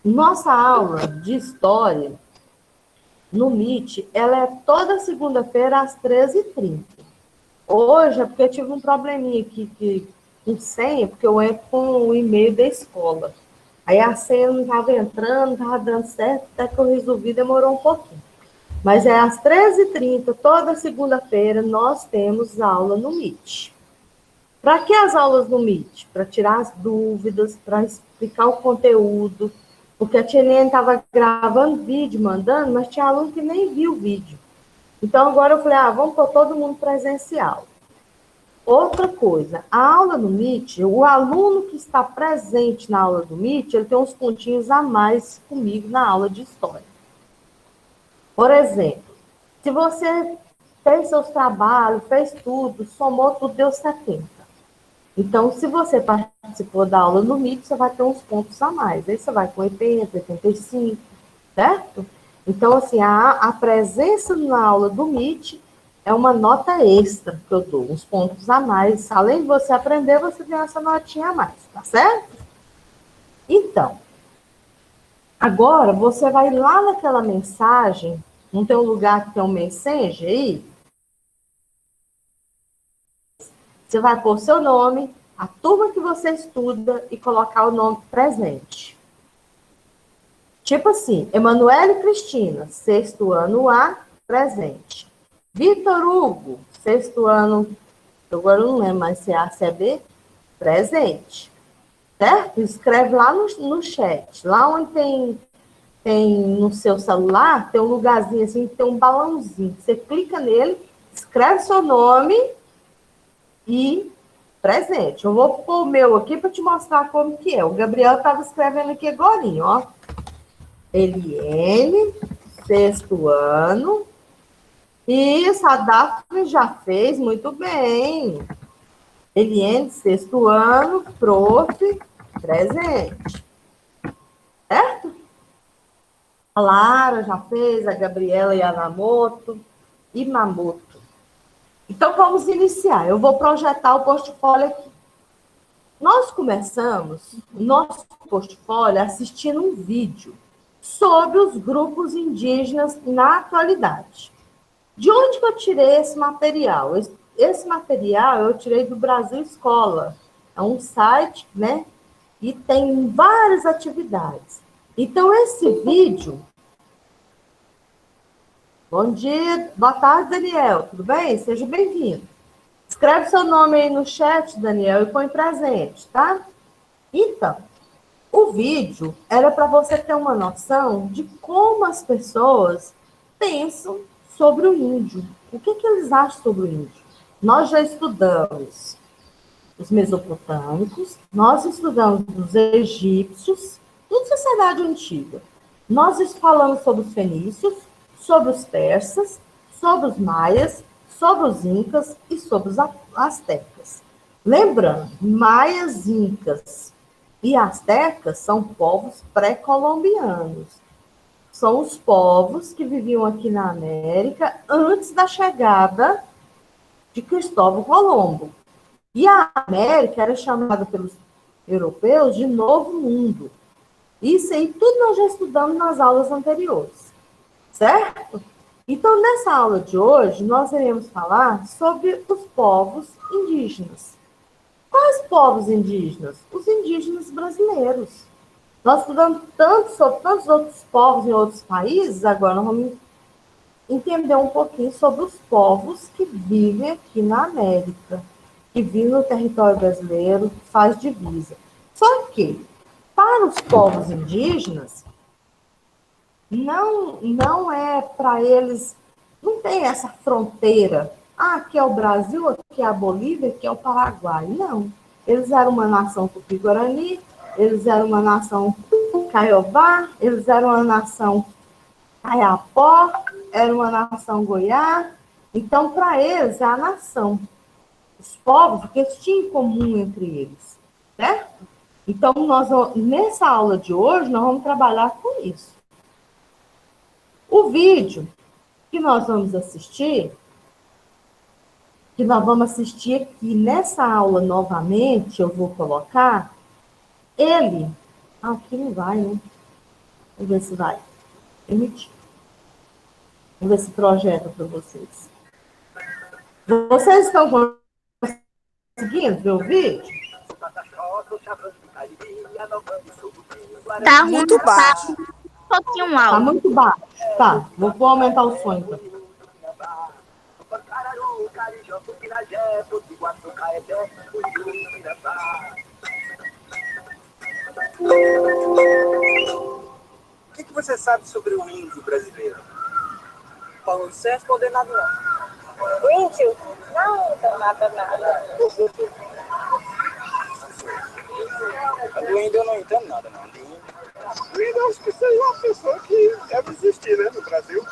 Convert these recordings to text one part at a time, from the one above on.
Nossa aula de história no Meet, ela é toda segunda-feira às 13h30. Hoje é porque eu tive um probleminha aqui com senha, porque eu entro com o e-mail da escola. Aí a senha não estava entrando, não estava dando certo, até que eu resolvi, demorou um pouquinho. Mas é às 13h30, toda segunda-feira, nós temos aula no Meet. Para que as aulas no Meet? Para tirar as dúvidas, para explicar o conteúdo, porque a tia Helene estava gravando vídeo, mandando, mas tinha aluno que nem viu o vídeo. Então, agora eu falei, vamos pôr todo mundo presencial. Outra coisa, a aula no Meet, o aluno que está presente na aula do Meet, ele tem uns pontinhos a mais comigo na aula de história. Por exemplo, se você fez seus trabalhos, fez tudo, somou tudo, deu 70. Então, se você participou da aula no Meet, você vai ter uns pontos a mais. Aí você vai com 80, 85, certo? Então, assim, a presença na aula do Meet é uma nota extra que eu dou, uns pontos a mais. Além de você aprender, você tem essa notinha a mais, tá certo? Então, agora você vai lá naquela mensagem, não tem um lugar que tem um message aí? Você vai pôr seu nome, a turma que você estuda e colocar o nome presente. Tipo assim, Emanuele Cristina, sexto ano A, presente. Vitor Hugo, sexto ano, agora eu não lembro mais se é A, se é B, presente. Certo? Escreve lá no chat. Lá onde tem no seu celular, tem um lugarzinho assim, tem um balãozinho. Você clica nele, escreve seu nome e presente. Eu vou pôr o meu aqui para te mostrar como que é. O Gabriel estava escrevendo aqui agora, ó. Eliene, sexto ano. Isso, a Daphne já fez muito bem. Eliene, sexto ano, prof, presente. Certo? A Lara já fez, a Gabriela Yamamoto e Mamoto. Então, vamos iniciar. Eu vou projetar o portfólio aqui. Nós começamos nosso portfólio assistindo um vídeo sobre os grupos indígenas na atualidade. De onde que eu tirei esse material? Esse material eu tirei do Brasil Escola. É um site, né? E tem várias atividades. Então, esse vídeo... Bom dia, boa tarde, Daniel. Tudo bem? Seja bem-vindo. Escreve seu nome aí no chat, Daniel, e põe presente, tá? Então, o vídeo era para você ter uma noção de como as pessoas pensam sobre o índio. O que eles acham sobre o índio? Nós já estudamos os mesopotâmicos, nós estudamos os egípcios, tudo sociedade antiga. Nós falamos sobre os fenícios, sobre os persas, sobre os maias, sobre os incas e sobre os astecas. Lembrando, maias, incas e astecas são povos pré-colombianos. São os povos que viviam aqui na América antes da chegada de Cristóvão Colombo. E a América era chamada pelos europeus de Novo Mundo. Isso aí tudo nós já estudamos nas aulas anteriores, certo? Então, nessa aula de hoje, nós iremos falar sobre os povos indígenas. Quais povos indígenas? Os indígenas brasileiros. Nós estudamos tanto sobre tantos outros povos em outros países, agora nós vamos entender um pouquinho sobre os povos que vivem aqui na América, que vivem no território brasileiro, faz divisa. Só que, para os povos indígenas, não é para eles, não tem essa fronteira. Aqui é o Brasil, aqui é a Bolívia, aqui é o Paraguai. Não. Eles eram uma nação tupi-guarani, eles eram uma nação caiová, eles eram uma nação Ayapó, era uma nação goiá. Então, para eles, é a nação. Os povos, o que eles tinham em comum entre eles. Certo? Então, nessa aula de hoje, nós vamos trabalhar com isso. O vídeo que nós vamos assistir, aqui nessa aula novamente, eu vou colocar, ele... Aqui não vai, né? Vamos ver se vai permitir. Vamos ver se projeta para vocês. Vocês estão conseguindo ver o vídeo? Tá ruim, Muito baixo. um pouquinho Tá alto. muito baixo. Tá, vou aumentar o som então. O que você sabe sobre o índio brasileiro? Falando certo, condenado não. O índio? Não, então nada. Do índio eu não entendo nada, não. Do índio eu acho que seja uma pessoa que deve existir, né, no Brasil.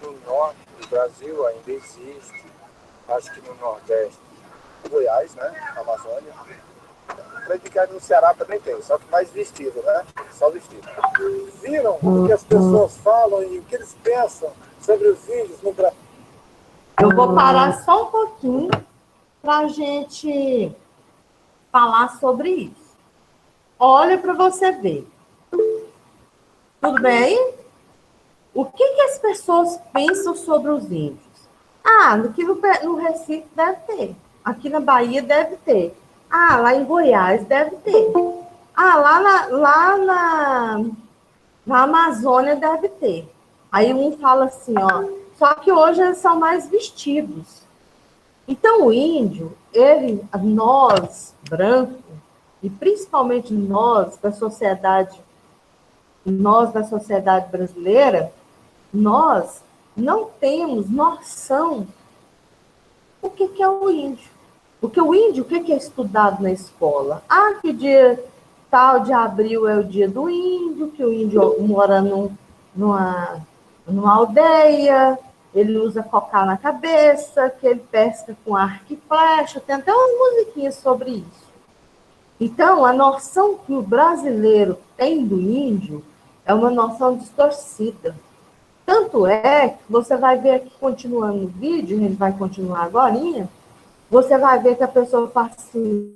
No norte do Brasil ainda existe. Acho que no Nordeste. Goiás, né, Amazônia. Acredito que no Ceará também tem, só que mais vestido, né? Só vestido. Viram o que as pessoas falam e o que eles pensam sobre os índios no Brasil? Eu vou parar só um pouquinho para a gente falar sobre isso. Olha para você ver. Tudo bem? O que as pessoas pensam sobre os índios? Aqui no Recife deve ter. Aqui na Bahia deve ter. Lá em Goiás deve ter. Lá na Amazônia deve ter. Aí um fala assim, ó. Só que hoje eles são mais vestidos. Então o índio, nós, brancos, e principalmente nós da sociedade brasileira, nós não temos noção do que é o índio. Porque o índio, o que é estudado na escola? Que dia tal de abril é o dia do índio, que o índio mora numa aldeia, ele usa cocá na cabeça, que ele pesca com arco e flecha, tem até umas musiquinhas sobre isso. Então, a noção que o brasileiro tem do índio é uma noção distorcida. Tanto é que você vai ver aqui, continuando no vídeo, a gente vai continuar agora, você vai ver que a pessoa fala assim,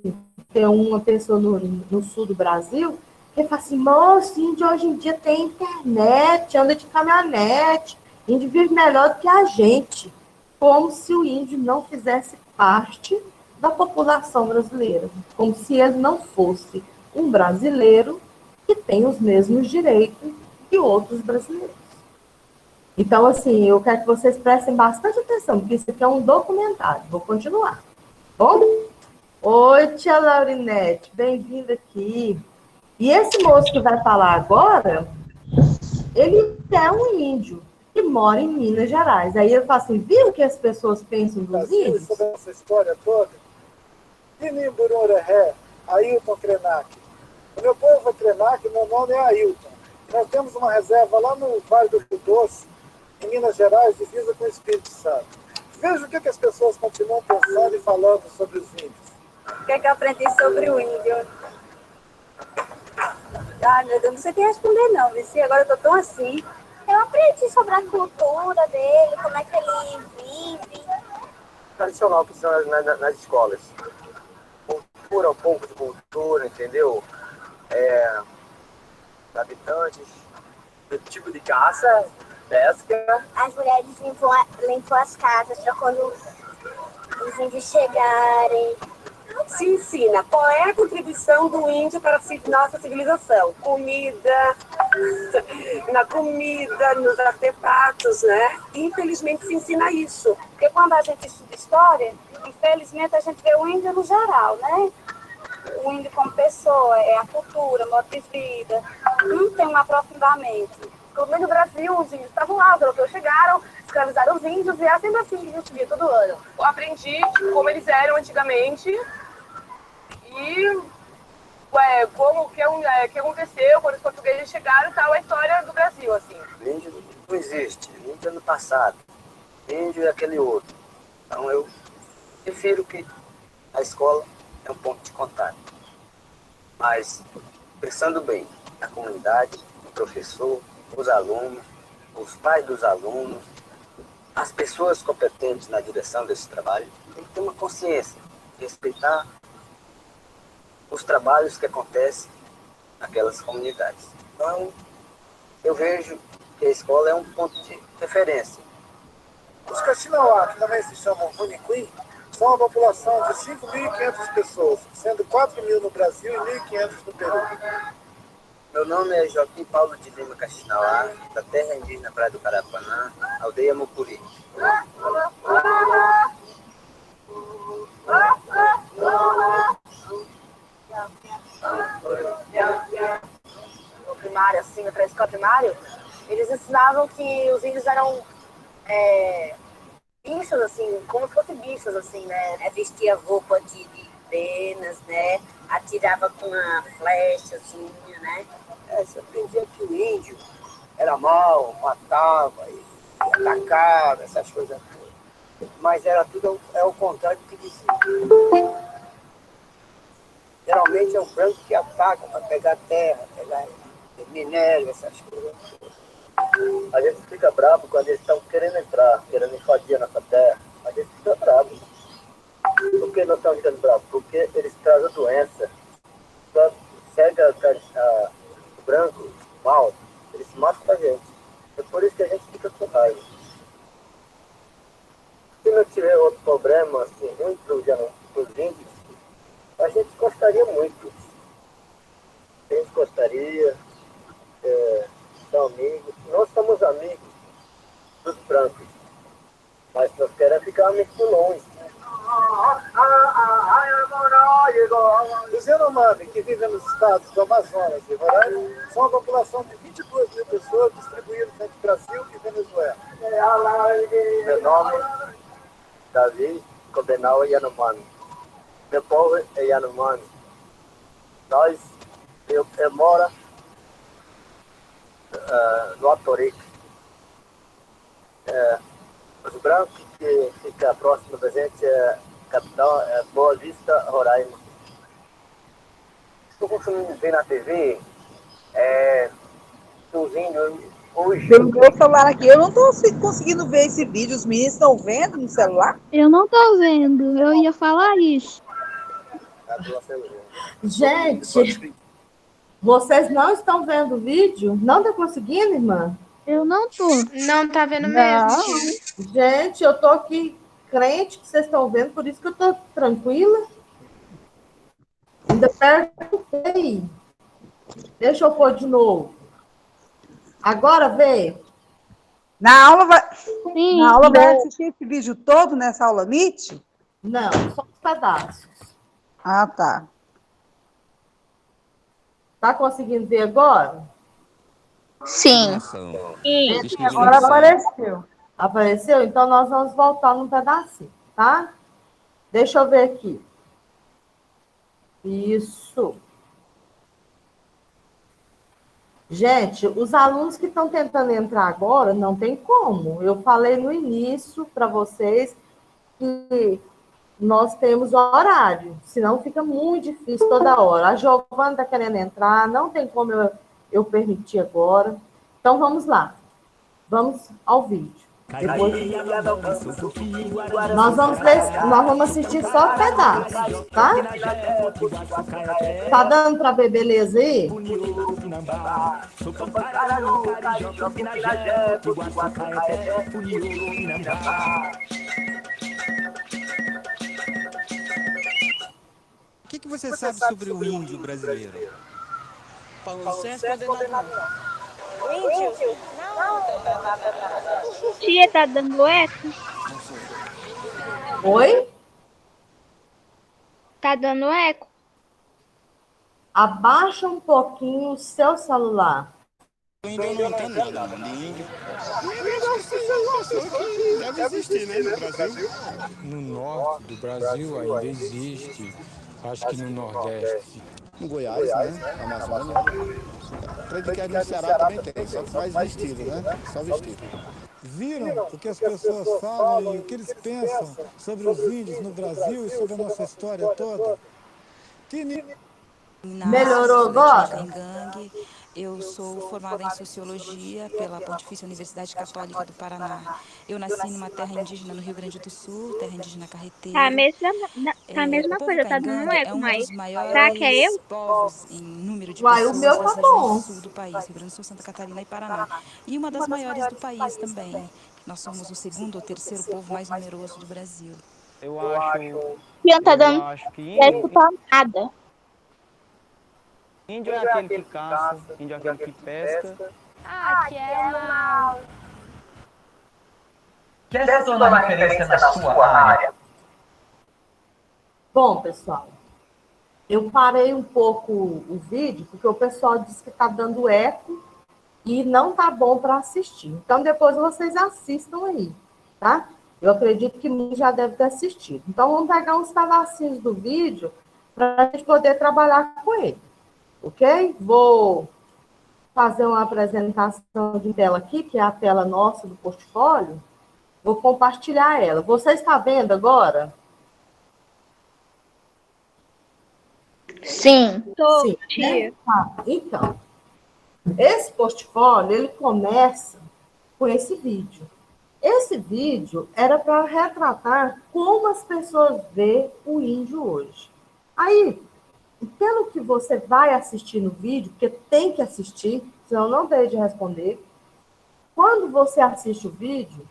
tem uma pessoa no sul do Brasil, que fala assim, moço, índio hoje em dia tem internet, anda de caminhonete, índio vive melhor do que a gente, como se o índio não fizesse parte da população brasileira, como se ele não fosse um brasileiro que tem os mesmos direitos que outros brasileiros. Então, assim, eu quero que vocês prestem bastante atenção, porque isso aqui é um documentário. Vou continuar. Bom? Oi, tia Laurinete, bem-vinda aqui. E esse moço que vai falar agora, ele é um índio que mora em Minas Gerais. Aí eu falo assim, viu o que as pessoas pensam dos índios? Sobre essa história toda, Nini Buroré, Ailton Krenak. O meu povo é Krenak, meu nome é Ailton. Nós temos uma reserva lá no Vale do Rio Doce, em Minas Gerais, divisa com o Espírito Santo. Veja o que as pessoas continuam pensando e falando sobre os índios. O que eu aprendi sobre o índio? Meu Deus, não sei o que responder não, Vici. Agora eu tô tão assim. Eu aprendi sobre a cultura dele, como é que ele vive. Tradicional que são nas escolas. Cultura, um pouco de cultura, entendeu? Habitantes, do tipo de caça, pesca. As mulheres limpam as casas para quando os índios chegarem. Se ensina qual é a contribuição do índio para a nossa civilização. Na comida, nos artefatos, né? Infelizmente se ensina isso. Porque quando a gente estuda história, infelizmente a gente vê o índio no geral, né? O índio como pessoa, é a cultura, modo de vida. Não tem um aprofundamento. Como no Brasil, os índios estavam lá, os europeus chegaram, escravizaram os índios, e é sempre assim que a gente via todo ano. Eu aprendi como eles eram antigamente e como que aconteceu quando os portugueses chegaram e tal, a história do Brasil, assim. Índio não existe, índio é no passado, índio é aquele outro. Então eu prefiro que a escola é um ponto de contato. Mas, pensando bem, a comunidade, o professor, os alunos, os pais dos alunos, as pessoas competentes na direção desse trabalho, têm que ter uma consciência, respeitar os trabalhos que acontecem naquelas comunidades. Não eu vejo que a escola é um ponto de referência. Os Kaxinawá, que também se chamam Runiqui, são uma população de 5.500 pessoas, sendo 4.000 no Brasil e 1.500 no Peru. Meu nome é Joaquim Paulo de Lima Kaxinawá, da terra indígena Praia do Carapanã, aldeia Mucuri. No primário, assim, na pré-escola primário, eles ensinavam que os índios eram bichos, assim, como se fossem bichos, assim, né? Vestia roupa de penas, né? Atirava com uma flechazinha, né? Você aprendia que o índio era mau, matava, e atacava, essas coisas todas. Mas era tudo o contrário do que dizia. Geralmente é o branco que ataca para pegar terra, pegar minério, essas coisas. A gente fica bravo quando eles estão querendo entrar, querendo invadir a nossa terra. A gente fica bravo. Por que nós estamos ficando bravos? Porque eles trazem doença. Só cega o branco, o mal, eles se matam com a gente. É por isso que a gente fica com raiva. Se não tiver outro problema, assim, entre os índios, a gente gostaria muito. A gente gostaria, são amigos. Nós somos amigos dos brancos, mas nós queremos ficar muito longe. Os Yanomami, que vivem nos estados do Amazonas e Roraima, são uma população de 22.000 pessoas distribuídas entre Brasil e Venezuela. Meu nome é Davi Cobenal Yanomami. Meu povo é Yanomami. Eu moro no Atorique. Os brancos que fica próximo da gente é capital, é Boa Vista, Roraima. Estou conseguindo ver na TV os índios hoje. Pelo meu celular aqui, eu não estou conseguindo ver esse vídeo. Os meninos estão vendo no celular? Eu não tô vendo, eu ia falar isso. Gente, vocês não estão vendo o vídeo? Não está conseguindo, irmã? Eu não tô. Não tá vendo mesmo, tia. Gente, eu tô aqui crente que vocês estão vendo, por isso que eu tô tranquila. Ainda perguntei. Deixa eu pôr de novo. Agora vê. Na aula vai Sim, assistir esse vídeo todo nessa aula Meet? Não, só os pedaços. Ah, tá. Tá conseguindo ver agora? Sim. Agora apareceu. Apareceu? Então nós vamos voltar num pedacinho, tá? Deixa eu ver aqui. Isso. Gente, os alunos que estão tentando entrar agora, não tem como. Eu falei no início para vocês que nós temos horário, senão fica muito difícil toda hora. A Giovana está querendo entrar, não tem como eu permitir agora. Então, vamos lá. Vamos ao vídeo. Depois, nós vamos assistir só pedaços, tá? Tá dando para ver beleza aí? O que você sabe sobre o índio brasileiro? Paulo César condenado. O índio? tia, tá dando eco? Oi? Tá dando eco? Abaixa um pouquinho o seu celular. O índio eu não entendo nada, não. De índio. Deve existir, né, no Brasil? No norte do Brasil ainda existe, acho que no Nordeste. No Goiás, né? Amazônia. Acredito que no Ceará também tem, só que mais vestido, né? Só vestido. Viram o que as pessoas falam e o que eles pensam sobre os índios no Brasil e sobre a nossa história toda? Melhorou agora? Eu sou formada em Sociologia pela Pontifícia Universidade Católica do Paraná. Eu nasci numa terra indígena no Rio Grande do Sul, terra indígena Tá a carreteiro. mesma, tá a O mesma povo coisa, tá dando um caingangue é eco, um mas dos será que é maiores eu? povos em número de Uai, o pessoas meu das tá regiões bom. sul do país, Rio Grande do Sul, Santa Catarina e Paraná. E uma das maiores do país também. Nós somos o segundo ou terceiro povo mais numeroso do Brasil. Eu acho, Não tá eu dando acho que pra escutar nada. índio é aquele que caça, índio é aquele que pesca. Que é uma. Quer se tornar referência na sua área? Bom, pessoal, eu parei um pouco o vídeo, porque o pessoal disse que está dando eco e não tá bom para assistir. Então, depois vocês assistam aí, tá? Eu acredito que muitos já devem ter assistido. Então, vamos pegar uns pedacinhos do vídeo para a gente poder trabalhar com ele, ok? Vou fazer uma apresentação de tela aqui, que é a tela nossa do portfólio. Vou compartilhar ela. Você está vendo agora? Sim. Sim, né? Então, esse portfólio, ele começa com esse vídeo. Esse vídeo era para retratar como as pessoas veem o índio hoje. Aí, pelo que você vai assistir no vídeo, porque tem que assistir, senão não deixe de responder, quando você assiste o vídeo,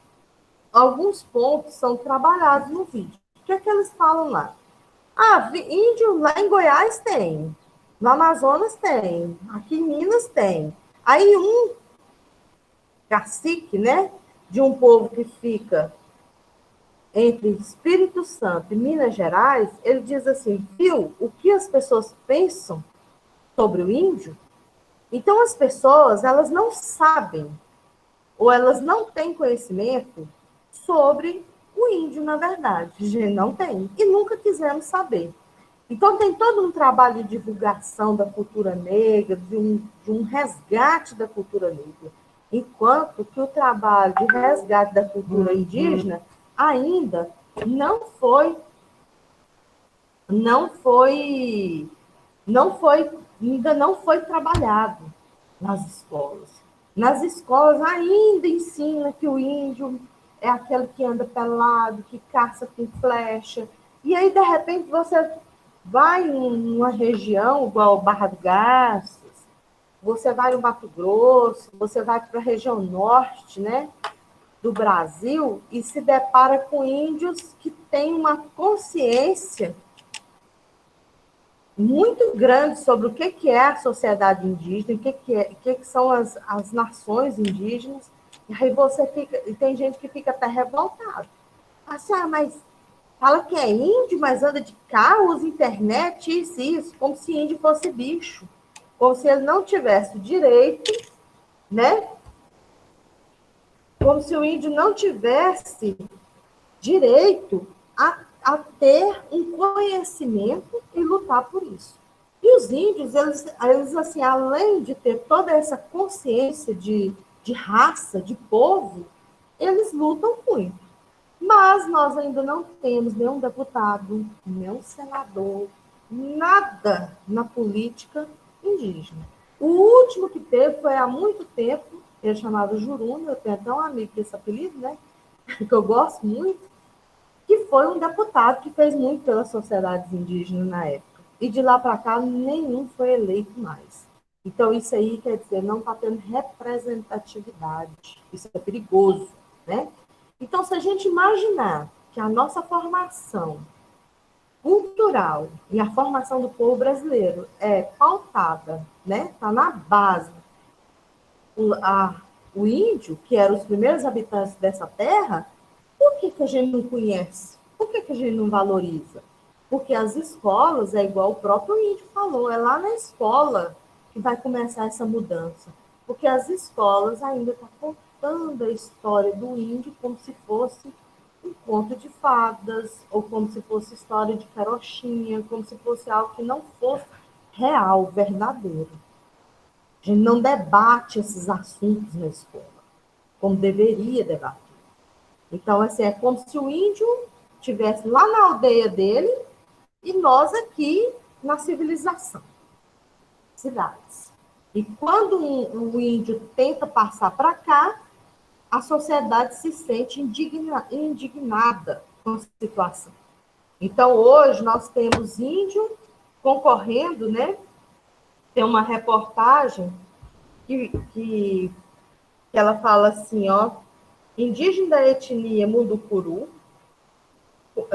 alguns pontos são trabalhados no vídeo. O que é que eles falam lá? Índio lá em Goiás tem, no Amazonas tem, aqui em Minas tem. Aí um cacique, né, de um povo que fica entre Espírito Santo e Minas Gerais, ele diz assim, viu o que as pessoas pensam sobre o índio? Então as pessoas, elas não sabem, ou elas não têm conhecimento sobre o índio, na verdade. A gente não tem, e nunca quisemos saber. Então, tem todo um trabalho de divulgação da cultura negra, de um resgate da cultura negra, enquanto que o trabalho de resgate da cultura indígena ainda ainda não foi trabalhado nas escolas. Nas escolas ainda ensina que o índio é aquele que anda pelado, que caça com flecha. E aí, de repente, você vai em uma região igual Barra do Garças, você vai no Mato Grosso, você vai para a região norte, né, do Brasil e se depara com índios que têm uma consciência muito grande sobre o que é a sociedade indígena, o que são as nações indígenas. E aí você fica, e tem gente que fica até revoltado. Assim, mas fala que é índio, mas anda de carro, usa internet, isso, como se índio fosse bicho. Como se ele não tivesse direito, né? Como se o índio não tivesse direito a ter um conhecimento e lutar por isso. E os índios, eles assim, além de ter toda essa consciência de raça, de povo, eles lutam muito. Mas nós ainda não temos nenhum deputado, nenhum senador, nada na política indígena. O último que teve foi há muito tempo, ele chamava Juruna, eu tenho até um amigo com esse apelido, né? Que eu gosto muito, que foi um deputado que fez muito pelas sociedades indígenas na época. E de lá para cá, nenhum foi eleito mais. Então, isso aí quer dizer, não está tendo representatividade. Isso é perigoso, né? Então, se a gente imaginar que a nossa formação cultural e a formação do povo brasileiro é pautada, né? Está na base. O índio, que eram os primeiros habitantes dessa terra, por que a gente não conhece? Por que a gente não valoriza? Porque as escolas, é igual o próprio índio falou, é lá na escola que vai começar essa mudança. Porque as escolas ainda estão contando a história do índio como se fosse um conto de fadas, ou como se fosse história de carochinha, como se fosse algo que não fosse real, verdadeiro. A gente não debate esses assuntos na escola, como deveria debater. Então, assim, é como se o índio estivesse lá na aldeia dele e nós aqui na civilização. Cidades. E quando o índio tenta passar para cá, a sociedade se sente indignada com a situação. Então, hoje, nós temos índio concorrendo, né? Tem uma reportagem que ela fala assim, ó, indígena da etnia Munducuru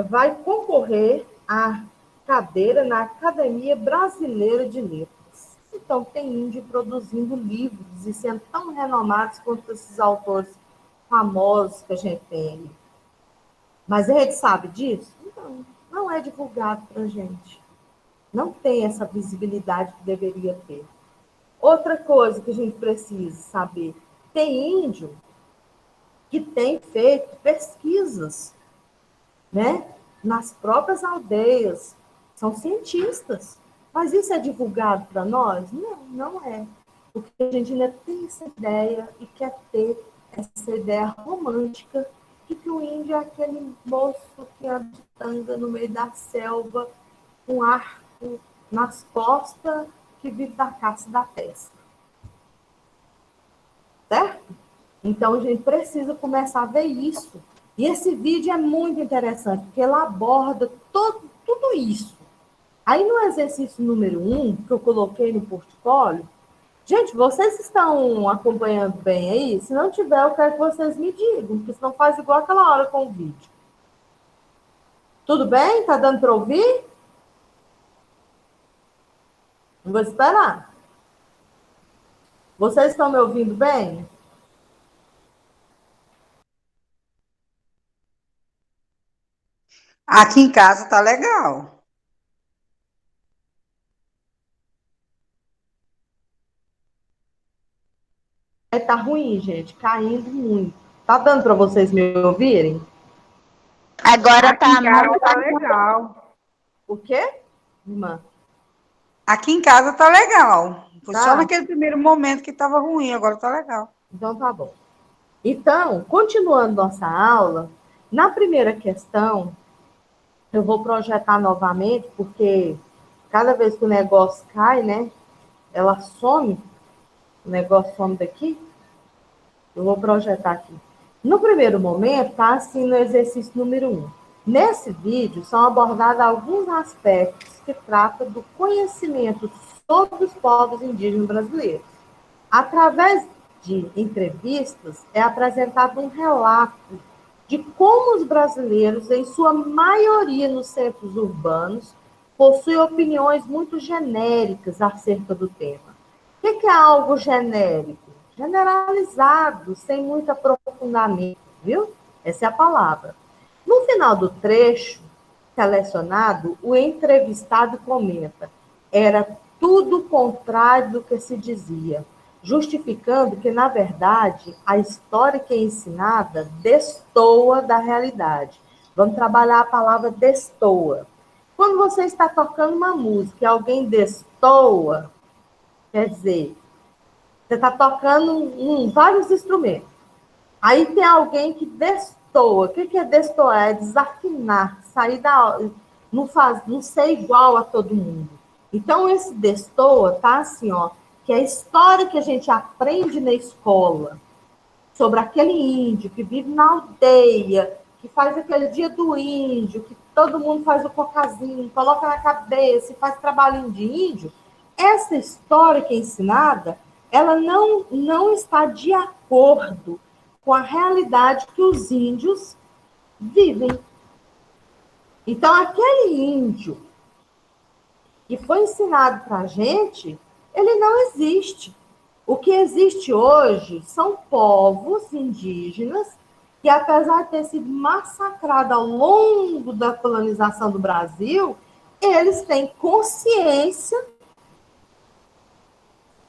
vai concorrer à cadeira na Academia Brasileira de Letras. Então, tem índio produzindo livros e sendo tão renomados quanto esses autores famosos que a gente tem aí. Mas a gente sabe disso? Não é divulgado para a gente. Não tem essa visibilidade que deveria ter. Outra coisa que a gente precisa saber, tem índio que tem feito pesquisas, né, nas próprias aldeias, são cientistas, mas isso é divulgado para nós? Não, não é. Porque a gente ainda tem essa ideia e quer ter essa ideia romântica de que o índio é aquele moço que anda de tanga no meio da selva, com arco nas costas, que vive da caça e da pesca. Certo? Então, a gente precisa começar a ver isso. E esse vídeo é muito interessante, porque ele aborda tudo isso. Aí, no exercício número 1, que eu coloquei no portfólio, gente, vocês estão acompanhando bem aí? Se não tiver, eu quero que vocês me digam, porque senão faz igual aquela hora com o vídeo. Tudo bem? Tá dando para ouvir? Vou esperar. Vocês estão me ouvindo bem? Aqui em casa tá legal. Tá ruim, gente, caindo muito. Tá dando para vocês me ouvirem? Agora Aqui em casa tá legal. O quê, irmã? Aqui em casa tá legal. Foi Tá. só naquele primeiro momento que tava ruim, agora tá legal. Então, tá bom. Então, continuando nossa aula, na primeira questão, eu vou projetar novamente, porque cada vez que o negócio cai, né, ela some, o negócio some daqui, eu vou projetar aqui. No primeiro momento, tá assim no exercício número 1. Nesse vídeo, são abordados alguns aspectos que tratam do conhecimento sobre os povos indígenas brasileiros. Através de entrevistas, é apresentado um relato de como os brasileiros, em sua maioria nos centros urbanos, possuem opiniões muito genéricas acerca do tema. O que é algo genérico? Generalizado, sem muito aprofundamento, viu? Essa é a palavra. No final do trecho selecionado, o entrevistado comenta: era tudo o contrário do que se dizia, justificando que, na verdade, a história que é ensinada destoa da realidade. Vamos trabalhar a palavra destoa. Quando você está tocando uma música e alguém destoa, quer dizer, você está tocando vários instrumentos. Aí tem alguém que destoa. O que é destoar? É desafinar, sair da... Não ser igual a todo mundo. Então, esse destoa tá assim, ó, que é a história que a gente aprende na escola sobre aquele índio que vive na aldeia, que faz aquele dia do índio, que todo mundo faz o cocazinho, coloca na cabeça e faz trabalhinho de índio. Essa história que é ensinada, ela não está de acordo com a realidade que os índios vivem. Então, aquele índio que foi ensinado para a gente, ele não existe. O que existe hoje são povos indígenas que, apesar de ter sido massacrados ao longo da colonização do Brasil, eles têm consciência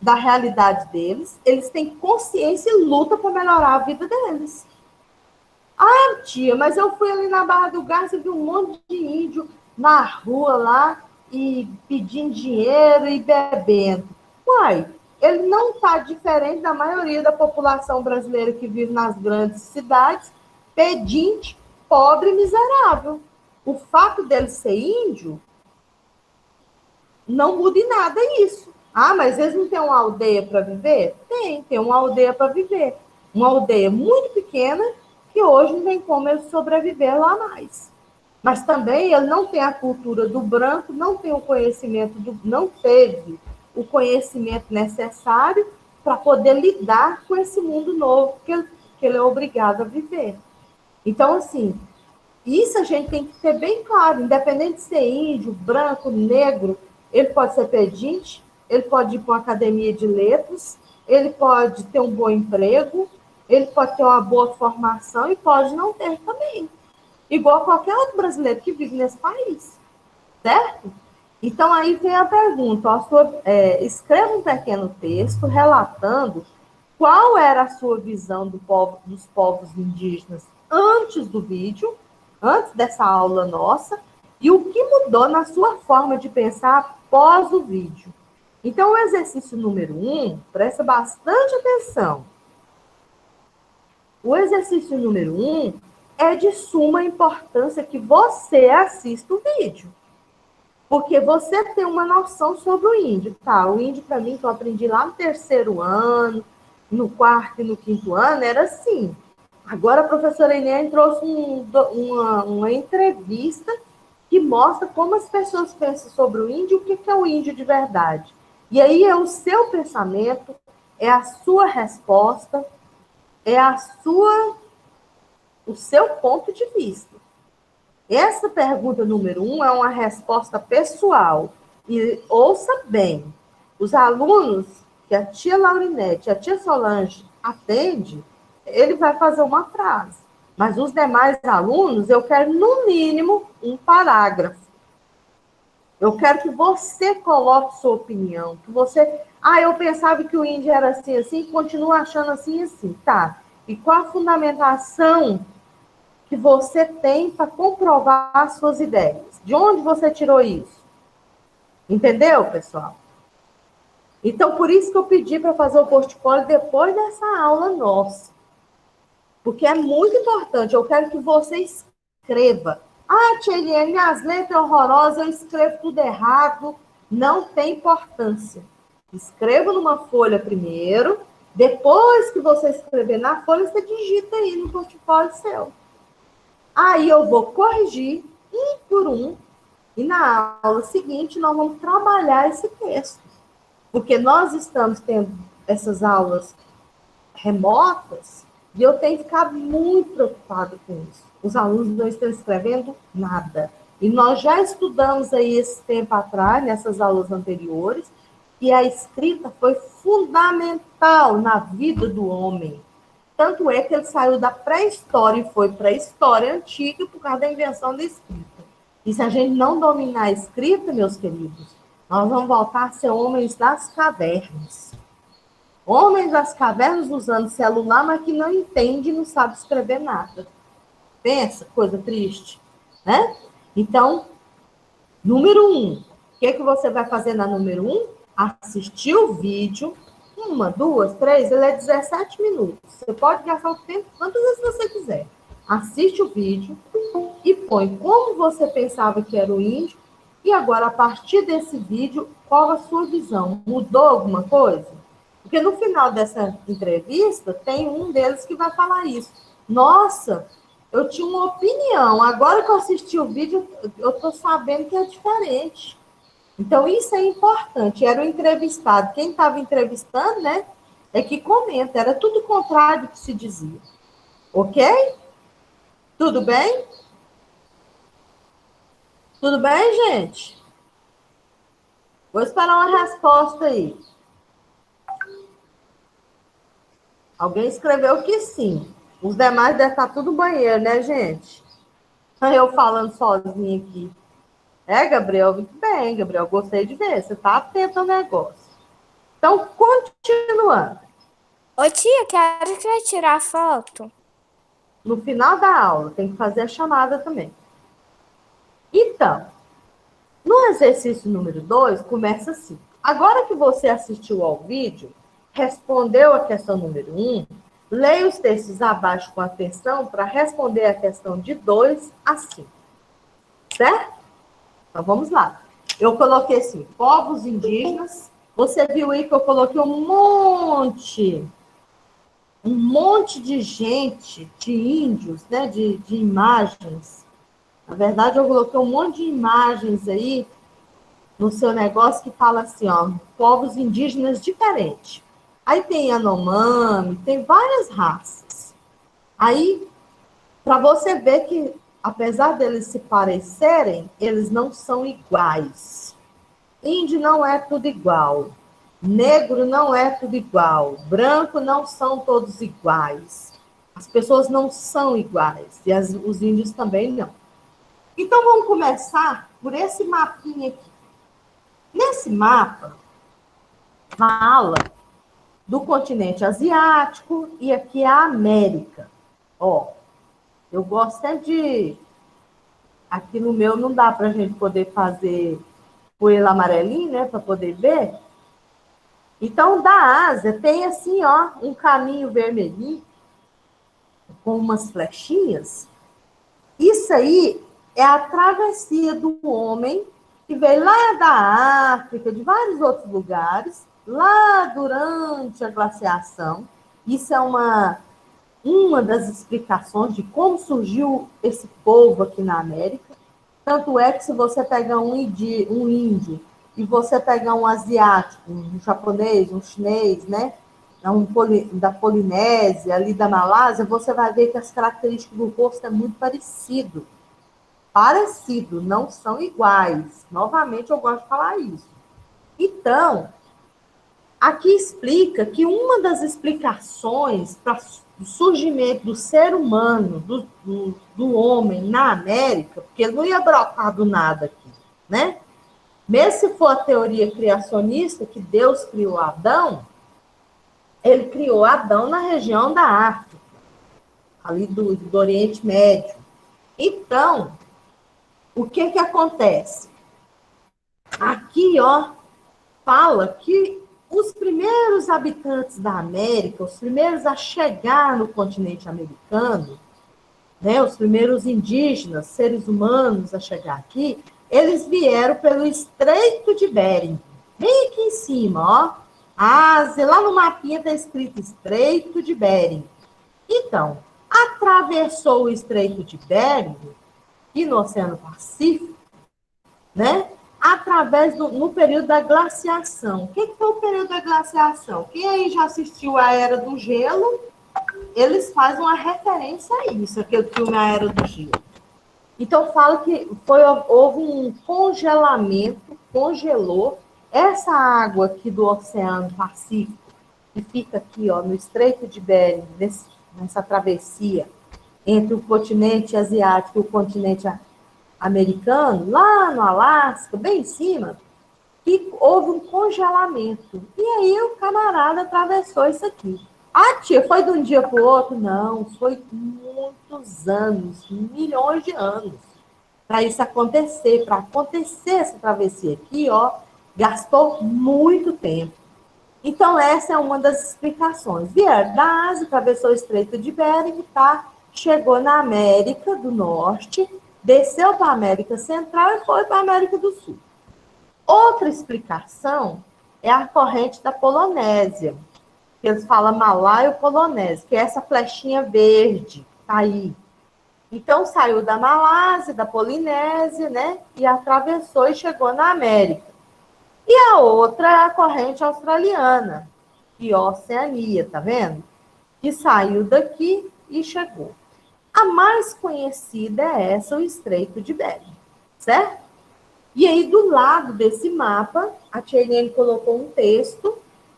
da realidade deles, eles têm consciência e luta para melhorar a vida deles. Ah, tia, mas eu fui ali na Barra do Garça e vi um monte de índio na rua lá e pedindo dinheiro e bebendo. Uai, ele não está diferente da maioria da população brasileira que vive nas grandes cidades, pedinte, pobre e miserável. O fato dele ser índio não muda em nada isso. Ah, mas eles não têm uma aldeia para viver? Tem uma aldeia para viver. Uma aldeia muito pequena que hoje não tem como ele sobreviver lá mais. Mas também ele não tem a cultura do branco, não tem o conhecimento, não teve o conhecimento necessário para poder lidar com esse mundo novo que ele é obrigado a viver. Então, assim, isso a gente tem que ter bem claro, independente de ser índio, branco, negro, ele pode ser pedinte, ele pode ir para uma academia de letras, ele pode ter um bom emprego, ele pode ter uma boa formação e pode não ter também. Igual qualquer outro brasileiro que vive nesse país, certo? Então, aí vem a pergunta, escreva um pequeno texto relatando qual era a sua visão dos povos indígenas antes do vídeo, antes dessa aula nossa, e o que mudou na sua forma de pensar após o vídeo. Então, o exercício número 1, presta bastante atenção. O exercício número 1 é de suma importância que você assista o vídeo. Porque você tem uma noção sobre o índio, tá? O índio, para mim, que eu aprendi lá no 3º ano, no 4º e no 5º ano, era assim. Agora a professora Inês trouxe uma entrevista que mostra como as pessoas pensam sobre o índio e o que é o índio de verdade. E aí é o seu pensamento, é a sua resposta, é o seu ponto de vista. Essa pergunta número 1 é uma resposta pessoal. E ouça bem, os alunos que a tia Laurinete, a tia Solange atende, ele vai fazer uma frase. Mas os demais alunos, eu quero, no mínimo, um parágrafo. Eu quero que você coloque sua opinião, que você... Ah, eu pensava que o índio era assim, assim, e continua achando assim, assim. Tá. E qual a fundamentação que você tem para comprovar as suas ideias? De onde você tirou isso? Entendeu, pessoal? Então, por isso que eu pedi para fazer o portfólio depois dessa aula nossa. Porque é muito importante. Eu quero que você escreva. Ah, tia Eliane, minhas letras horrorosas, eu escrevo tudo errado. Não tem importância. Escreva numa folha primeiro. Depois que você escrever na folha, você digita aí no portfólio seu. Aí eu vou corrigir um por um. E na aula seguinte, nós vamos trabalhar esse texto. Porque nós estamos tendo essas aulas remotas e eu tenho que ficar muito preocupada com isso. Os alunos não estão escrevendo nada. E nós já estudamos aí esse tempo atrás, nessas aulas anteriores, e a escrita foi fundamental na vida do homem. Tanto é que ele saiu da pré-história e foi para a história antiga por causa da invenção da escrita. E se a gente não dominar a escrita, meus queridos, nós vamos voltar a ser homens das cavernas. Homens das cavernas usando celular, mas que não entende e não sabe escrever nada. Pensa, coisa triste, né? Então, número 1. O que você vai fazer na número 1? Assistir o vídeo. 1, 2, 3, ele é 17 minutos. Você pode gastar o tempo quantas vezes você quiser. Assiste o vídeo e põe como você pensava que era o índio. E agora, a partir desse vídeo, qual a sua visão? Mudou alguma coisa? Porque no final dessa entrevista, tem um deles que vai falar isso. Nossa, eu tinha uma opinião. Agora que eu assisti o vídeo, eu estou sabendo que é diferente. Então, isso é importante. Era o entrevistado. Quem estava entrevistando, né, é que comenta. Era tudo o contrário do que se dizia. Ok? Tudo bem? Tudo bem, gente? Vou esperar uma resposta aí. Alguém escreveu que sim. Os demais devem estar tudo banheiro, né, gente? Eu falando sozinha aqui. É, Gabriel? Muito bem, Gabriel. Gostei de ver. Você está atento ao negócio. Então, continuando. Ô, tia, que hora que vai tirar a foto? No final da aula. Tem que fazer a chamada também. Então, no exercício número 2, começa assim. Agora que você assistiu ao vídeo, respondeu a questão número 1, leia os textos abaixo com atenção para responder a questão de 2 a 5. Certo? Então, vamos lá. Eu coloquei assim, povos indígenas, Você viu aí que eu coloquei um monte de gente, de índios, né, de imagens. Na verdade, eu coloquei um monte de imagens aí no seu negócio que fala assim, ó, povos indígenas diferentes. Aí tem Yanomami, tem várias raças. Aí, para você ver que, apesar deles se parecerem, eles não são iguais. Índio não é tudo igual. Negro não é tudo igual. Branco não são todos iguais. As pessoas não são iguais. E os índios também não. Então, vamos começar por esse mapinha aqui. Nesse mapa, fala do continente asiático e aqui é a América. Ó, eu gosto até de... Aqui no meu não dá para a gente poder fazer poeira amarelinho, né, para poder ver. Então, da Ásia tem assim, ó, um caminho vermelhinho com umas flechinhas. Isso aí é a travessia do homem que veio lá da África, de vários outros lugares, lá durante a glaciação. Isso é uma das explicações de como surgiu esse povo aqui na América. Tanto é que se você pegar um índio e você pegar um asiático, um japonês, um chinês, né? Da Polinésia, ali da Malásia, você vai ver que as características do rosto é muito parecido. Parecido, não são iguais. Novamente, eu gosto de falar isso. Então, aqui explica que uma das explicações para o surgimento do ser humano, do homem na América, porque ele não ia brotar do nada aqui, né? Mesmo se for a teoria criacionista, que Deus criou Adão, ele criou Adão na região da África, ali do Oriente Médio. Então, o que acontece? Aqui, ó, fala que os primeiros habitantes da América, os primeiros a chegar no continente americano, né, os primeiros indígenas, seres humanos a chegar aqui, eles vieram pelo Estreito de Bering, bem aqui em cima, ó. Ásia, lá no mapinha está escrito Estreito de Bering. Então, atravessou o Estreito de Bering, e no Oceano Pacífico, né? Através no período da glaciação. O que foi o período da glaciação? Quem aí já assistiu a Era do Gelo, eles fazem uma referência a isso, aquele filme A Era do Gelo. Então, fala que houve um congelamento, congelou essa água aqui do Oceano Pacífico, que fica aqui, ó, no Estreito de Bering, nessa travessia entre o continente asiático e o continente americano, lá no Alasca, bem em cima, que houve um congelamento. E aí o camarada atravessou isso aqui. Ah, tia, foi de um dia para o outro? Não, foi muitos anos, milhões de anos, para isso acontecer. Para acontecer essa travessia aqui, ó, gastou muito tempo. Então, essa é uma das explicações. Vieram da Ásia, atravessou o Estreito de Bering, tá? Chegou na América do Norte, desceu para a América Central e foi para a América do Sul. Outra explicação é a corrente da Polinésia, que eles falam malaio-polonésio, que é essa flechinha verde, tá aí. Então, saiu da Malásia, da Polinésia, né? E atravessou e chegou na América. E a outra é a corrente australiana, e Oceania, tá vendo? Que saiu daqui e chegou. A mais conhecida é essa, o Estreito de Bering, certo? E aí, do lado desse mapa, a Tchernene colocou um texto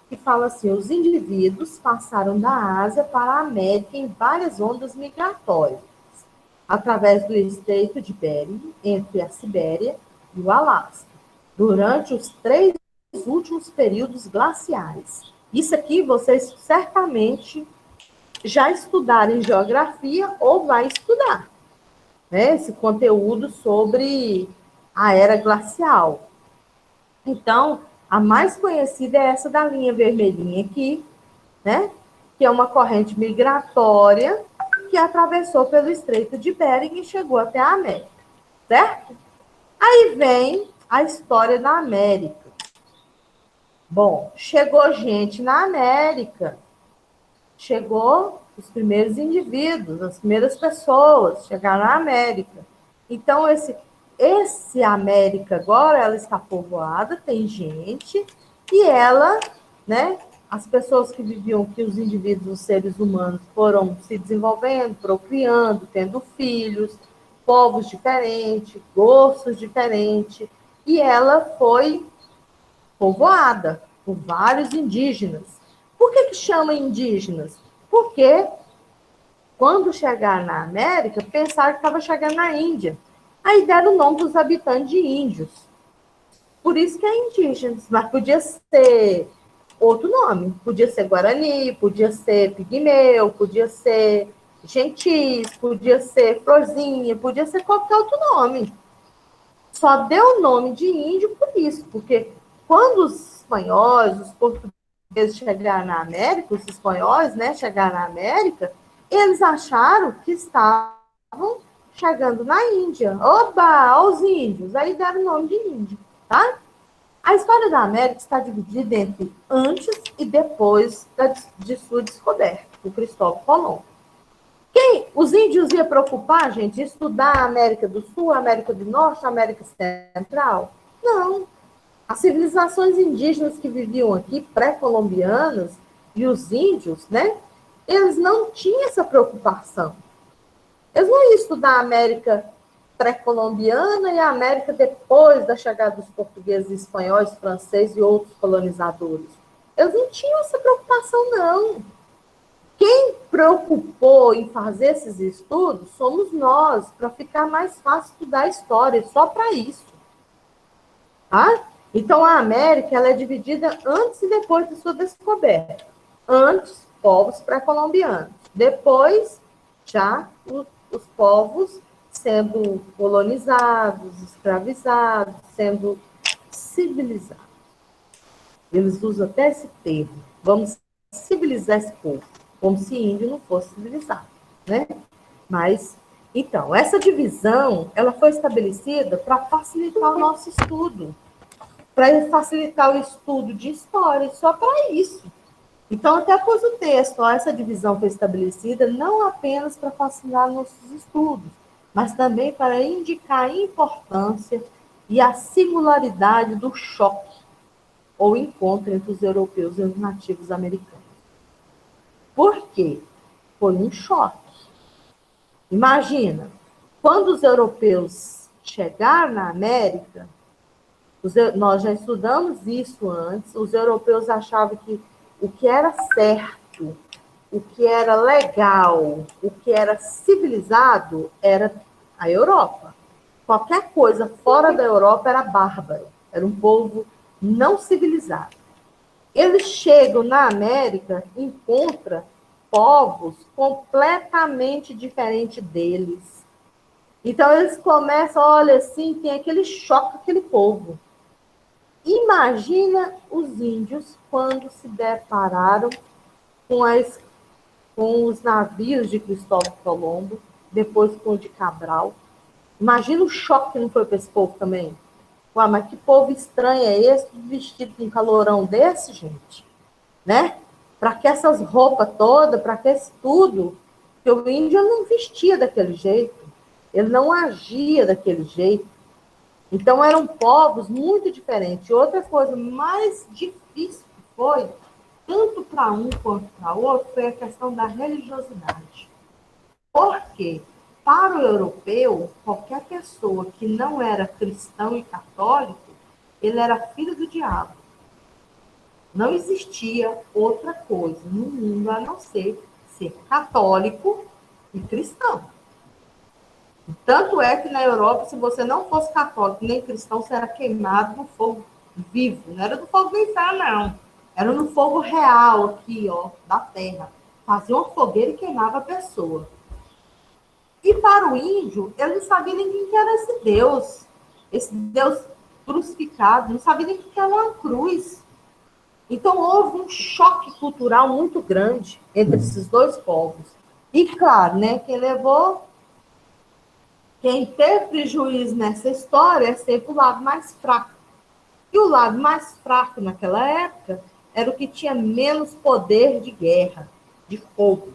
que fala assim, os indivíduos passaram da Ásia para a América em várias ondas migratórias, através do Estreito de Bering, entre a Sibéria e o Alasca, durante os 3 últimos períodos glaciais. Isso aqui vocês certamente já estudaram em geografia ou vai estudar, né? Esse conteúdo sobre a era glacial. Então, a mais conhecida é essa da linha vermelhinha aqui, né? Que é uma corrente migratória que atravessou pelo Estreito de Bering e chegou até a América, certo? Aí vem a história da América. Bom, chegou gente na América, chegou os primeiros indivíduos, as primeiras pessoas chegaram na América. Então, esse América agora, ela está povoada, tem gente, e ela, né, as pessoas que viviam, que os indivíduos, os seres humanos, foram se desenvolvendo, procriando, tendo filhos, povos diferentes, gostos diferentes, e ela foi povoada por vários indígenas. Por que chama indígenas? Porque quando chegaram na América, pensaram que estava chegando na Índia. Aí deram o nome dos habitantes de índios. Por isso que é indígenas, mas podia ser outro nome. Podia ser Guarani, podia ser Pigmeu, podia ser Gentis, podia ser Florzinha, podia ser qualquer outro nome. Só deu o nome de índio por isso, porque quando os espanhóis, os portugueses chegaram na América, os espanhóis, né, chegaram na América, eles acharam que estavam chegando na Índia. Oba, os índios. Aí deram o nome de índio, tá? A história da América está dividida entre antes e depois de sua descoberta, por Cristóvão Colombo. Os índios iam preocupar, gente, de estudar a América do Sul, a América do Norte, a América Central? Não. As civilizações indígenas que viviam aqui, pré-colombianas, e os índios, né? Eles não tinham essa preocupação. Eles não iam estudar a América pré-colombiana e a América depois da chegada dos portugueses, espanhóis, franceses e outros colonizadores. Eles não tinham essa preocupação, não. Quem preocupou em fazer esses estudos somos nós, para ficar mais fácil estudar a história, só para isso. Tá? Então, a América ela é dividida antes e depois de sua descoberta. Antes, povos pré-colombianos. Depois, já os povos sendo colonizados, escravizados, sendo civilizados. Eles usam até esse termo. Vamos civilizar esse povo, como se índio não fosse civilizado, né? Mas, então, essa divisão, ela foi estabelecida para facilitar o nosso estudo, para facilitar o estudo de história, só para isso. Então, até pôs o texto, ó, essa divisão foi estabelecida não apenas para facilitar nossos estudos, mas também para indicar a importância e a singularidade do choque ou encontro entre os europeus e os nativos americanos. Por quê? Foi um choque. Imagina, quando os europeus chegaram na América, nós já estudamos isso antes, os europeus achavam que o que era certo, o que era legal, o que era civilizado, era a Europa. Qualquer coisa fora da Europa era bárbaro, era um povo não civilizado. Eles chegam na América, encontram povos completamente diferentes deles. Então, eles começam, olha assim, tem aquele choque com aquele povo. Imagina os índios quando se depararam com os navios de Cristóvão Colombo, depois com o de Cabral. Imagina o choque que não foi para esse povo também. Ué, mas que povo estranho é esse, vestido com um calorão desse, gente? Né? Para que essas roupas todas, para que esse tudo? Porque o índio não vestia daquele jeito, ele não agia daquele jeito. Então, eram povos muito diferentes. Outra coisa mais difícil que foi, tanto para um quanto para outro, foi a questão da religiosidade. Por quê? Para o europeu, qualquer pessoa que não era cristão e católico, ele era filho do diabo. Não existia outra coisa no mundo a não ser católico e cristão. Tanto é que na Europa, se você não fosse católico nem cristão, você era queimado no fogo vivo. Não era do fogo do inferno, não. Era no fogo real aqui, ó, da terra. Fazia uma fogueira e queimava a pessoa. E para o índio, ele não sabia nem quem era esse Deus crucificado, não sabia nem o que era uma cruz. Então, houve um choque cultural muito grande entre esses dois povos. E, claro, né, quem teve prejuízo nessa história é sempre o lado mais fraco. E o lado mais fraco naquela época era o que tinha menos poder de guerra, de fogo.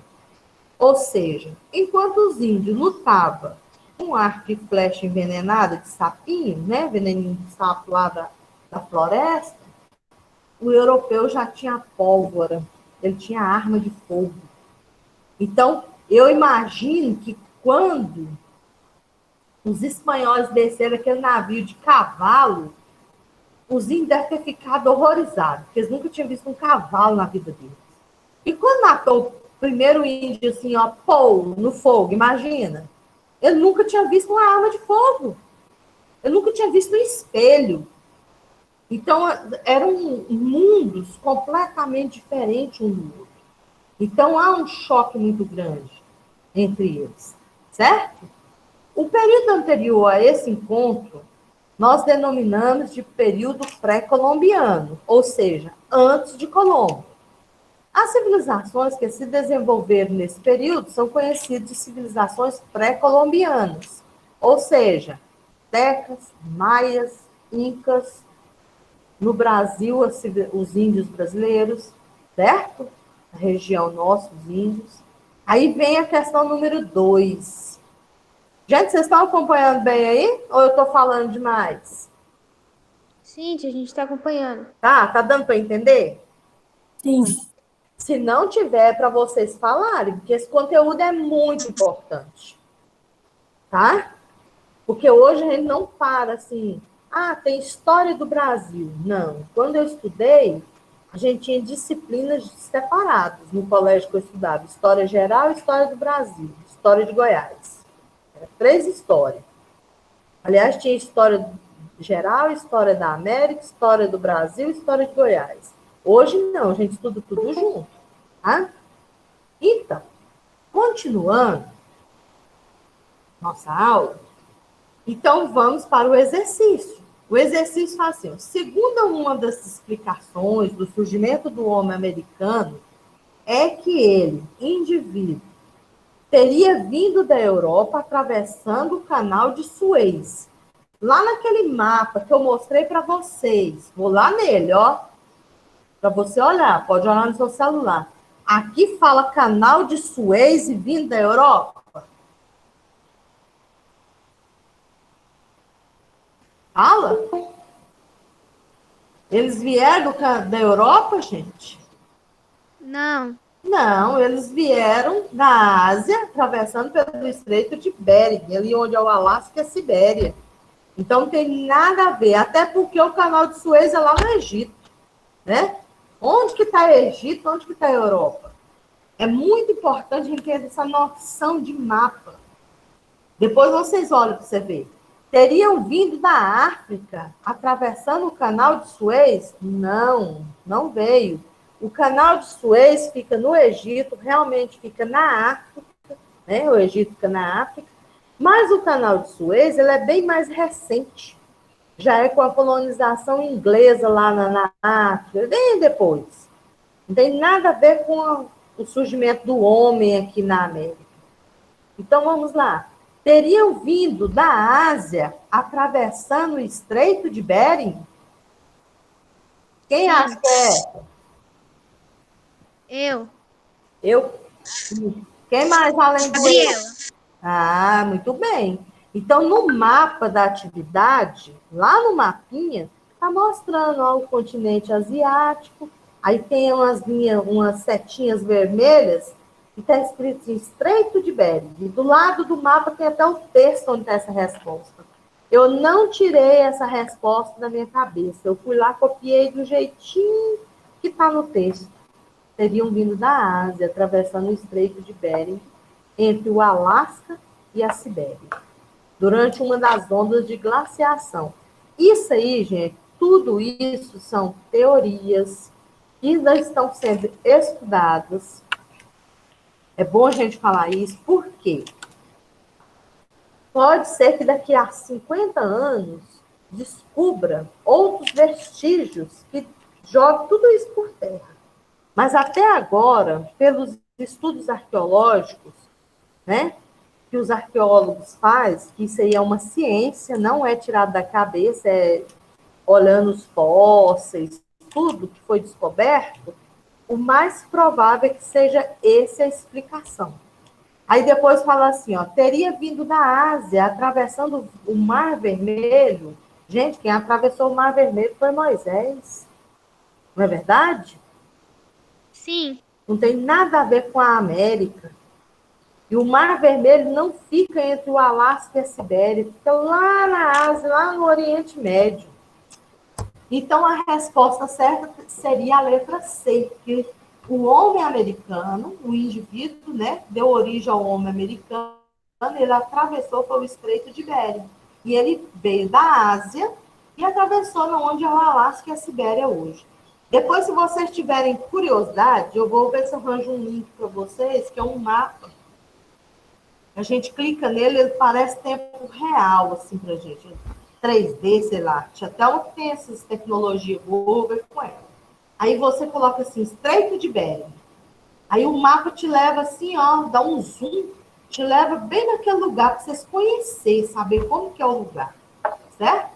Ou seja, enquanto os índios lutavam com arco e flecha envenenada de sapinho, né, veneninho de sapo lá da floresta, o europeu já tinha pólvora, ele tinha arma de fogo. Então, eu imagino que quando os espanhóis desceram aquele navio de cavalo, os índios devem ter ficado horrorizados, porque eles nunca tinham visto um cavalo na vida deles. E quando matou o primeiro índio, assim, ó, pô, no fogo, imagina. Ele nunca tinha visto uma arma de fogo. Ele nunca tinha visto um espelho. Então, eram mundos completamente diferentes um do outro. Então, há um choque muito grande entre eles, certo? O período anterior a esse encontro, nós denominamos de período pré-colombiano, ou seja, antes de Colombo. As civilizações que se desenvolveram nesse período são conhecidas de civilizações pré-colombianas, ou seja, tecas, maias, incas, no Brasil, os índios brasileiros, certo? A região nossa, os índios. Aí vem a questão número 2. Gente, vocês estão acompanhando bem aí? Ou eu estou falando demais? Sim, tia, a gente está acompanhando. Tá dando para entender? Sim. Se não tiver, para vocês falarem, porque esse conteúdo é muito importante. Tá? Porque hoje a gente não para assim, tem história do Brasil. Não. Quando eu estudei, a gente tinha disciplinas separadas no colégio que eu estudava. História geral e história do Brasil. História de Goiás. 3 histórias. Aliás, tinha história geral, história da América, história do Brasil e história de Goiás. Hoje não, a gente estuda tudo junto. Tá? Então, continuando nossa aula, então vamos para o exercício. O exercício faz assim, segundo uma das explicações do surgimento do homem americano, é que ele, indivíduo, teria vindo da Europa atravessando o canal de Suez. Lá naquele mapa que eu mostrei para vocês, vou lá nele, ó, para você olhar, pode olhar no seu celular. Aqui fala canal de Suez e vindo da Europa. Fala? Eles vieram da Europa, gente? Não. Não, eles vieram da Ásia, atravessando pelo Estreito de Bering, ali onde é o Alasca e a Sibéria. Então, não tem nada a ver, até porque o canal de Suez é lá no Egito, né? Onde que está o Egito, onde que está a Europa? É muito importante a gente ter essa noção de mapa. Depois vocês olham para você ver. Teriam vindo da África, atravessando o canal de Suez? Não, não veio. O canal de Suez fica no Egito, realmente fica na África, né? O Egito fica na África, mas o canal de Suez ele é bem mais recente. Já é com a colonização inglesa lá na África, bem depois. Não tem nada a ver com o surgimento do homem aqui na América. Então, vamos lá. Teriam vindo da Ásia, atravessando o Estreito de Bering? Quem acha que é? Eu? Quem mais além do eu? Muito bem. Então, no mapa da atividade, lá no mapinha, está mostrando ó, o continente asiático, aí tem umas linhas, umas setinhas vermelhas, e está escrito assim, Estreito de Bering. E do lado do mapa tem até o texto onde está essa resposta. Eu não tirei essa resposta da minha cabeça. Eu fui lá, copiei do jeitinho que está no texto. Teriam vindo da Ásia, atravessando o Estreito de Bering, entre o Alasca e a Sibéria, durante uma das ondas de glaciação. Isso aí, gente, tudo isso são teorias que ainda estão sendo estudadas. É bom a gente falar isso, porque pode ser que daqui a 50 anos descubra outros vestígios que jogam tudo isso por terra. Mas até agora, pelos estudos arqueológicos, né, que os arqueólogos fazem, que isso aí é uma ciência, não é tirado da cabeça, é olhando os fósseis, tudo que foi descoberto, o mais provável é que seja essa a explicação. Aí depois fala assim, ó, teria vindo da Ásia, atravessando o Mar Vermelho. Gente, quem atravessou o Mar Vermelho foi Moisés. Não é verdade? Sim. Não tem nada a ver com a América. E o Mar Vermelho não fica entre o Alasca e a Sibéria, fica lá na Ásia, lá no Oriente Médio. Então, a resposta certa seria a letra C, que o homem americano, o indivíduo, né, deu origem ao homem americano, ele atravessou pelo Estreito de Bering. E ele veio da Ásia e atravessou onde é o Alasca e a Sibéria hoje. Depois, se vocês tiverem curiosidade, eu vou ver se eu arranjo um link para vocês, que é um mapa. A gente clica nele, ele parece tempo real, assim, pra gente. 3D, sei lá. Até um que tem essas tecnologias, vou ver com ela. Aí você coloca assim, Estreito de Bering. Aí o mapa te leva assim, ó, dá um zoom, te leva bem naquele lugar para vocês conhecerem, saber como que é o lugar. Certo?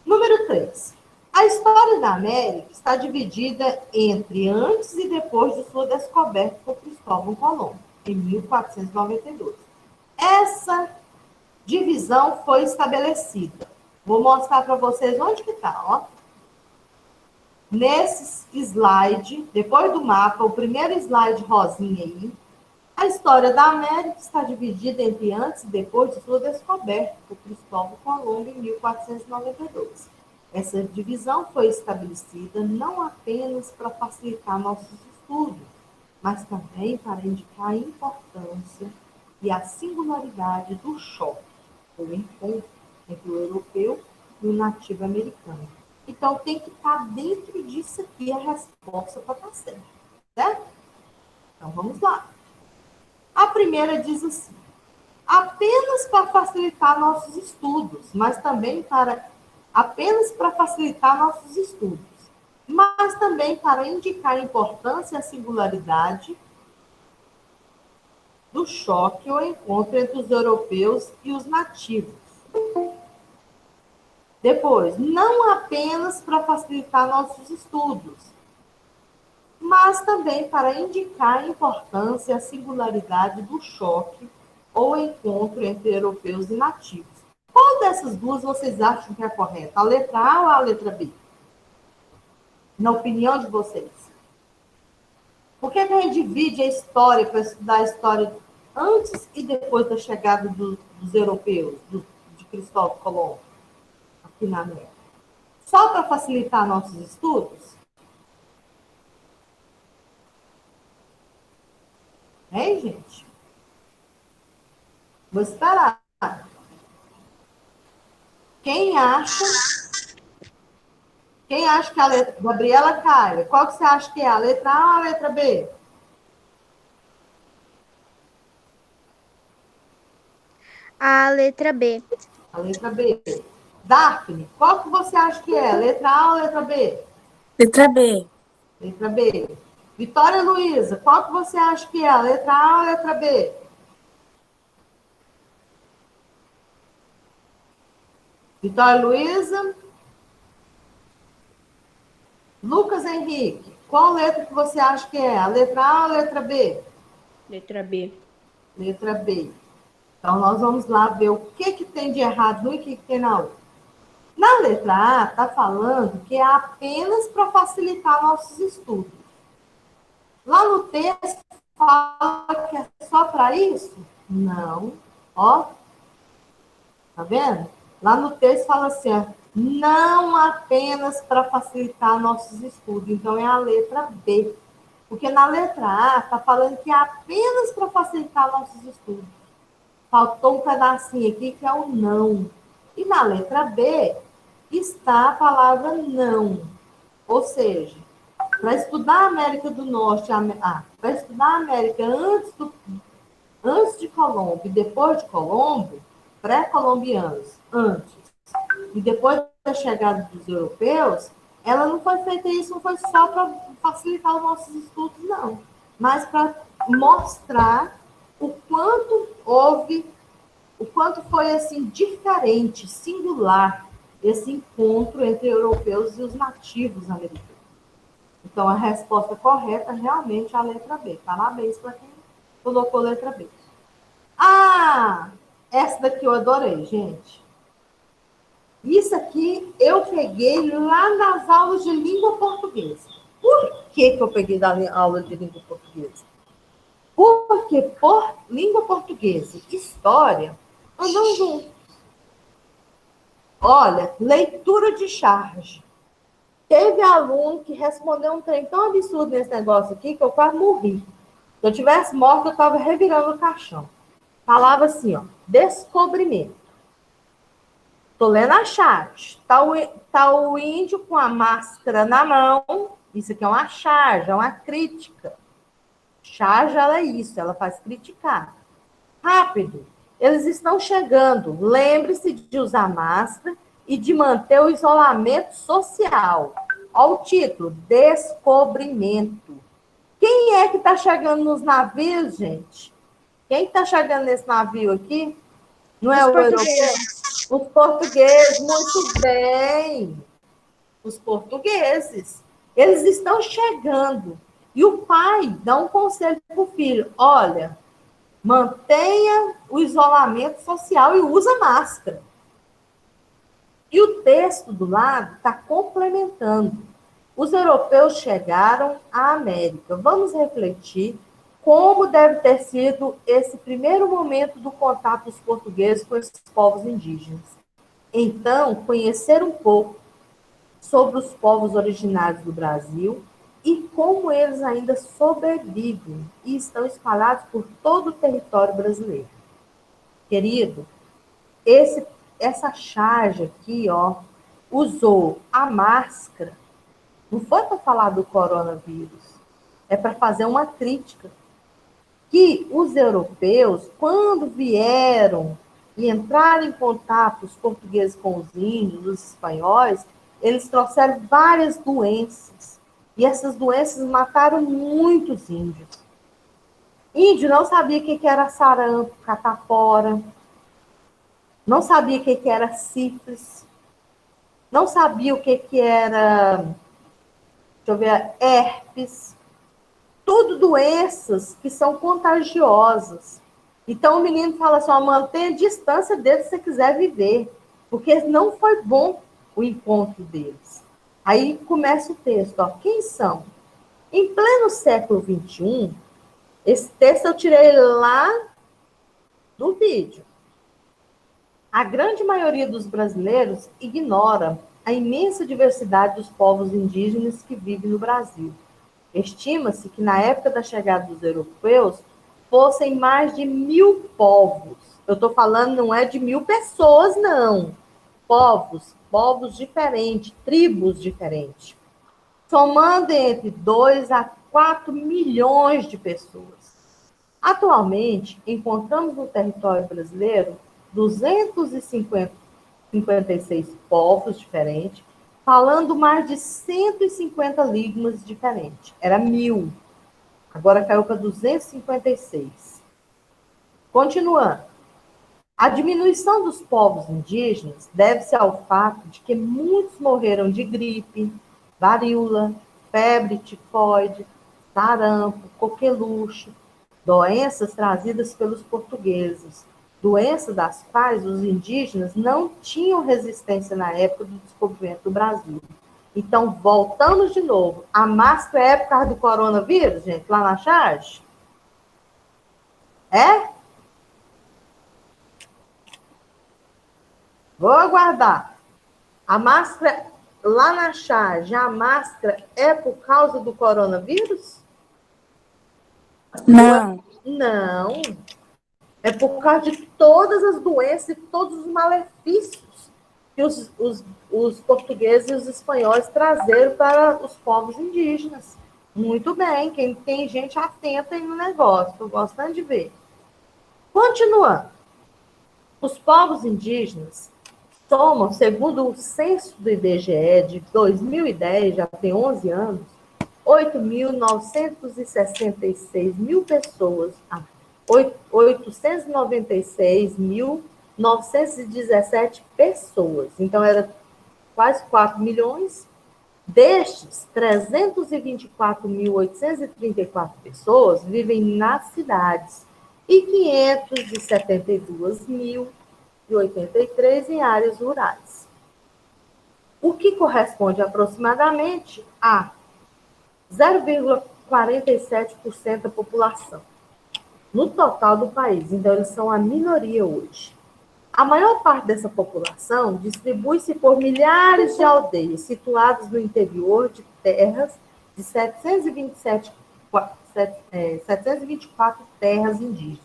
Número 3. A história da América está dividida entre antes e depois de sua descoberta por Cristóvão Colombo, em 1492. Essa divisão foi estabelecida. Vou mostrar para vocês onde que está, ó. Nesse slide, depois do mapa, o primeiro slide rosinha aí, a história da América está dividida entre antes e depois de sua descoberta por Cristóvão Colombo em 1492. Essa divisão foi estabelecida não apenas para facilitar nossos estudos, mas também para indicar a importância e a singularidade do choque, o encontro entre o europeu e o nativo americano. Então, tem que estar dentro disso aqui a resposta para estar certa, certo? Então, vamos lá. A primeira diz assim, apenas para facilitar nossos estudos, mas também para indicar a importância e a singularidade do choque ou encontro entre os europeus e os nativos. Depois, não apenas para facilitar nossos estudos, mas também para indicar a importância e a singularidade do choque ou encontro entre europeus e nativos. Qual dessas duas vocês acham que é a correta? A letra A ou a letra B? Na opinião de vocês. Por que a gente divide a história para estudar a história antes e depois da chegada dos europeus, de Cristóvão Colombo, aqui na América? Só para facilitar nossos estudos? Hein, gente? Vou esperar. Quem acha que a letra... Gabriela Caio, qual que você acha que é? A letra A ou a letra B? A letra B. A letra B. Daphne, qual que você acha que é? Letra A ou letra B? Letra B. Letra B. Vitória Luísa, qual que você acha que é? A letra A ou letra B? Vitória Luísa. Lucas Henrique, qual letra que você acha que é? A letra A ou a letra B? Letra B. Letra B. Então, nós vamos lá ver o que tem de errado no e o que tem na outra. Na letra A, está falando que é apenas para facilitar nossos estudos. Lá no texto, fala que é só para isso? Não. Ó. Tá vendo? Lá no texto fala assim, ó, não apenas para facilitar nossos estudos. Então, é a letra B. Porque na letra A, está falando que é apenas para facilitar nossos estudos. Faltou um pedacinho aqui que é o não. E na letra B está a palavra não. Ou seja, para estudar a América do Norte, para estudar a América antes de Colombo e depois de Colombo, pré-colombianos, antes e depois da chegada dos europeus, ela não foi feita isso, não foi só para facilitar os nossos estudos, não. Mas para mostrar o quanto foi assim, diferente, singular, esse encontro entre europeus e os nativos americanos. Então, a resposta correta realmente é a letra B. Parabéns para quem colocou letra B. Ah, essa daqui eu adorei, gente. Isso aqui eu peguei lá nas aulas de língua portuguesa. Por que eu peguei da aula de língua portuguesa? Porque por língua portuguesa e história andam juntos. Olha, leitura de charge. Teve aluno que respondeu um trem tão absurdo nesse negócio aqui que eu quase morri. Se eu tivesse morto, eu estava revirando o caixão. Falava assim, ó, descobrimento. Estou lendo a charge. Tá o índio com a máscara na mão. Isso aqui é uma charge, é uma crítica. Charge, ela é isso, ela faz criticar. Rápido. Eles estão chegando. Lembre-se de usar máscara e de manter o isolamento social. Olha o título, descobrimento. Quem é que está chegando nos navios, gente? Quem está chegando nesse navio aqui? Não é o europeu? Os portugueses, muito bem. Os portugueses. Eles estão chegando. E o pai dá um conselho para o filho. Olha, mantenha o isolamento social e usa máscara. E o texto do lado está complementando. Os europeus chegaram à América. Vamos refletir como deve ter sido esse primeiro momento do contato dos portugueses com esses povos indígenas. Então, conhecer um pouco sobre os povos originários do Brasil e como eles ainda sobrevivem e estão espalhados por todo o território brasileiro. Querido, essa charge aqui, ó, usou a máscara, não foi para falar do coronavírus, é para fazer uma crítica. Que os europeus, quando vieram e entraram em contato, os portugueses com os índios, os espanhóis, eles trouxeram várias doenças. E essas doenças mataram muitos índios. Índio não sabia o que era sarampo, catapora, não sabia o que era sífilis, não sabia o que era, deixa eu ver, herpes. Tudo doenças que são contagiosas. Então, o menino fala assim, ó, mantenha a distância deles se você quiser viver, porque não foi bom o encontro deles. Aí começa o texto, ó, quem são? Em pleno século XXI, esse texto eu tirei lá do vídeo. A grande maioria dos brasileiros ignora a imensa diversidade dos povos indígenas que vivem no Brasil. Estima-se que na época da chegada dos europeus fossem mais de 1.000 povos. Eu estou falando, não é de 1.000 pessoas, não. Povos diferentes, tribos diferentes. Somando entre 2 a 4 milhões de pessoas. Atualmente, encontramos no território brasileiro 256 povos diferentes, falando mais de 150 línguas diferentes. Era 1.000. Agora caiu para 256. Continuando. A diminuição dos povos indígenas deve-se ao fato de que muitos morreram de gripe, varíola, febre tifoide, sarampo, coqueluche, doenças trazidas pelos portugueses, doenças das quais os indígenas não tinham resistência na época do descobrimento do Brasil. Então, voltamos de novo. A máscara é por causa do coronavírus, gente, lá na charge? É? Vou aguardar. A máscara, lá na charge, a máscara é por causa do coronavírus? Não. Não. É por causa de todas as doenças e todos os malefícios que os portugueses e os espanhóis trazeram para os povos indígenas. Muito bem, quem tem gente atenta aí no negócio, estou gostando de ver. Continuando. Os povos indígenas somam, segundo o censo do IBGE de 2010, já tem 11 anos, 8.966 mil pessoas, 896.917 pessoas. Então, era quase 4 milhões. Destes, 324.834 pessoas vivem nas cidades e 572.083 em áreas rurais, o que corresponde aproximadamente a 0,47% da população no total do país. Então, eles são a minoria hoje. A maior parte dessa população distribui-se por milhares de aldeias situadas no interior de terras de 724 terras indígenas,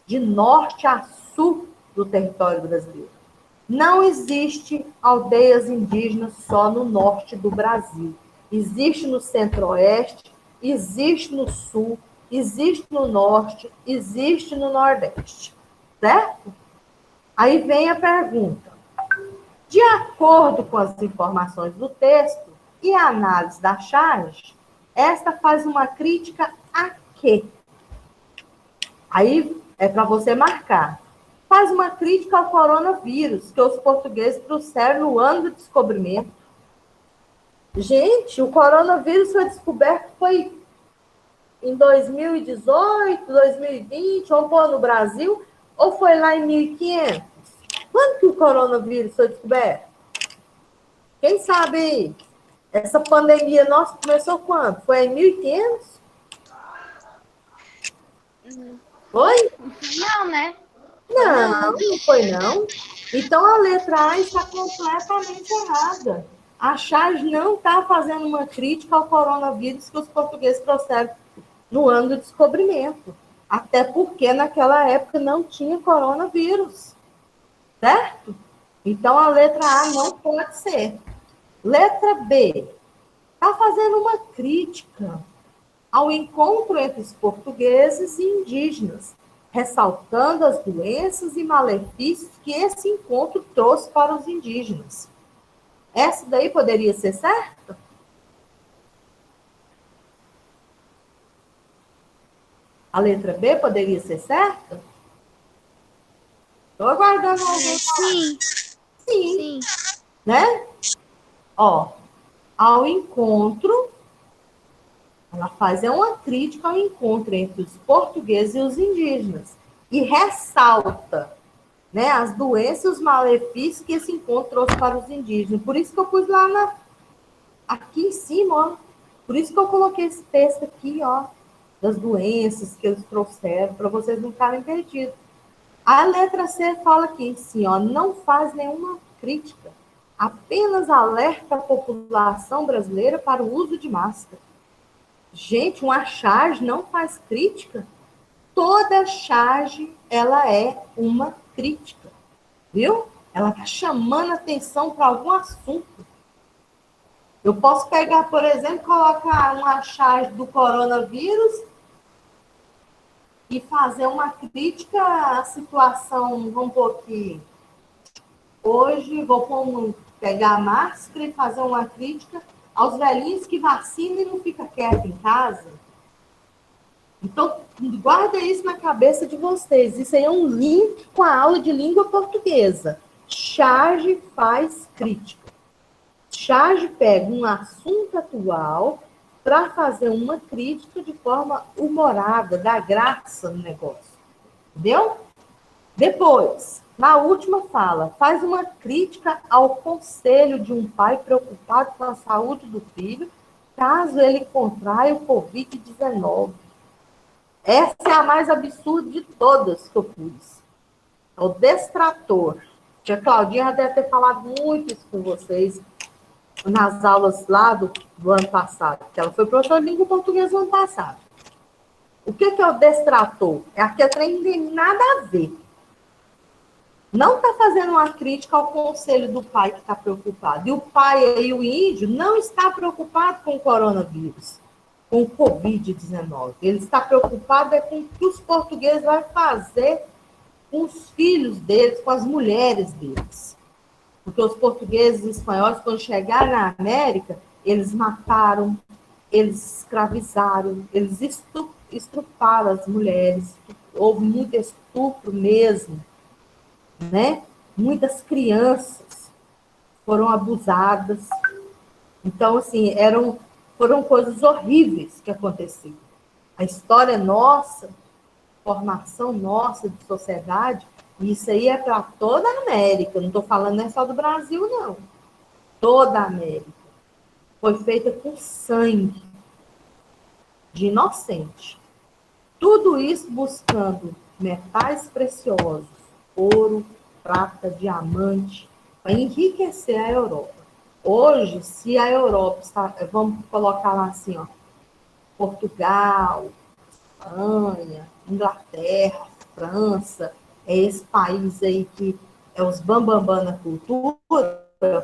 de norte a sul do território brasileiro. Não existe aldeias indígenas só no norte do Brasil. Existe no centro-oeste, existe no sul, existe no norte, existe no nordeste. Certo? Aí vem a pergunta. De acordo com as informações do texto e a análise da charge, esta faz uma crítica a quê? Aí é para você marcar. Faz uma crítica ao coronavírus, que os portugueses trouxeram no ano do descobrimento. Gente, o coronavírus foi descoberto em 2018, 2020, ou foi no Brasil, ou foi lá em 1500? Quando que o coronavírus foi descoberto? Quem sabe aí? Essa pandemia nossa começou quando? Foi em 1500? Foi? Não, né? Não foi não. Então a letra A está completamente errada. A charge não está fazendo uma crítica ao coronavírus que os portugueses trouxeram no ano do descobrimento. Até porque naquela época não tinha coronavírus. Certo? Então a letra A não pode ser. Letra B. Está fazendo uma crítica ao encontro entre os portugueses e indígenas, ressaltando as doenças e malefícios que esse encontro trouxe para os indígenas. Essa daí poderia ser certa? A letra B poderia ser certa? Estou aguardando alguém falar. Sim. Né? Ó, ao encontro, ela faz uma crítica ao encontro entre os portugueses e os indígenas. E ressalta, né, as doenças e os malefícios que esse encontro trouxe para os indígenas. Por isso que eu pus lá aqui em cima, ó. Por isso que eu coloquei esse texto aqui, ó, das doenças que eles trouxeram, para vocês não ficarem perdidos. A letra C fala aqui, sim, ó, não faz nenhuma crítica, apenas alerta a população brasileira para o uso de máscara. Gente, uma charge não faz crítica? Toda charge, ela é uma crítica, viu? Ela está chamando atenção para algum assunto. Eu posso pegar, por exemplo, colocar uma charge do coronavírus e fazer uma crítica à situação, vamos pôr aqui, hoje vou pegar a máscara e fazer uma crítica aos velhinhos que vacinam e não ficam quietos em casa. Então, guarda isso na cabeça de vocês. Isso aí é um link com a aula de língua portuguesa. Charge faz crítica. Charge pega um assunto atual para fazer uma crítica de forma humorada, dar graça no negócio. Entendeu? Depois, na última fala, faz uma crítica ao conselho de um pai preocupado com a saúde do filho, caso ele contraia o Covid-19. Essa é a mais absurda de todas que eu pus. É o destrator. Tia Claudinha já deve ter falado muito isso com vocês nas aulas lá do ano passado, porque ela foi professora de língua portuguesa no ano passado. O que é o destrator? É aquele trem que não tem nada a ver. Não está fazendo uma crítica ao conselho do pai que está preocupado. E o pai e o índio não está preocupado com o coronavírus, com o Covid-19. Ele está preocupado com o que os portugueses vão fazer com os filhos deles, com as mulheres deles. Porque os portugueses e espanhóis, quando chegaram na América, eles mataram, eles escravizaram, eles estruparam as mulheres. Houve muito estupro mesmo, né? Muitas crianças foram abusadas. Então, assim, foram coisas horríveis que aconteciam. A história nossa, formação nossa de sociedade, isso aí é para toda a América. Não estou falando nem só do Brasil, não. Toda a América. Foi feita com sangue de inocente. Tudo isso buscando metais preciosos, ouro, prata, diamante, para enriquecer a Europa. Hoje, se a Europa está, vamos colocar lá assim, ó, Portugal, Espanha, Inglaterra, França, é esse país aí que é os bambambam na cultura,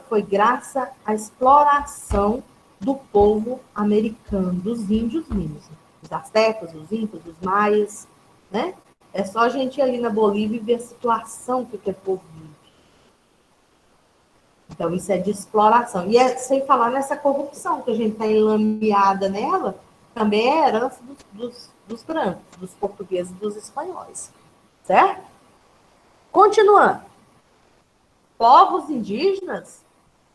foi graças à exploração do povo americano, dos índios mesmo. Os astecas, os incas, os maias, né? É só a gente ir ali na Bolívia e ver a situação que aquele povo vive. Então, isso é de exploração. E sem falar nessa corrupção que a gente está enlameada nela, também é herança dos brancos, dos portugueses e dos espanhóis. Certo? Continuando. Povos indígenas,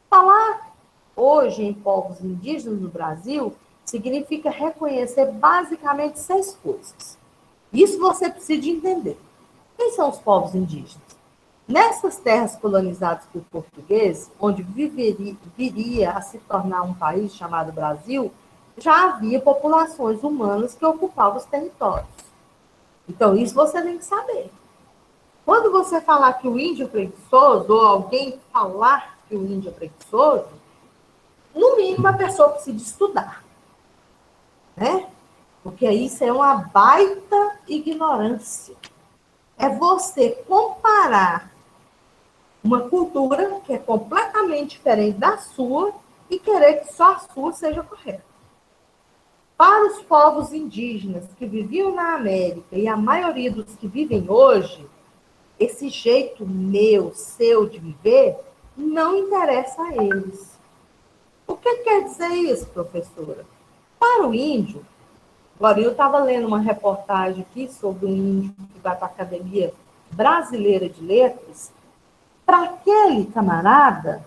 falar hoje em povos indígenas no Brasil significa reconhecer basicamente 6 coisas. Isso você precisa entender. Quem são os povos indígenas? Nessas terras colonizadas por portugueses, onde viria a se tornar um país chamado Brasil, já havia populações humanas que ocupavam os territórios. Então, isso você tem que saber. Quando você falar que o índio é preguiçoso, ou alguém falar que o índio é preguiçoso, no mínimo a pessoa precisa estudar. Né? Porque isso é uma baita ignorância. É você comparar uma cultura que é completamente diferente da sua e querer que só a sua seja correta. Para os povos indígenas que viviam na América e a maioria dos que vivem hoje, esse jeito meu, seu de viver, não interessa a eles. O que quer dizer isso, professora? Para o índio, agora eu estava lendo uma reportagem aqui sobre um índio que vai para a Academia Brasileira de Letras. Para aquele camarada,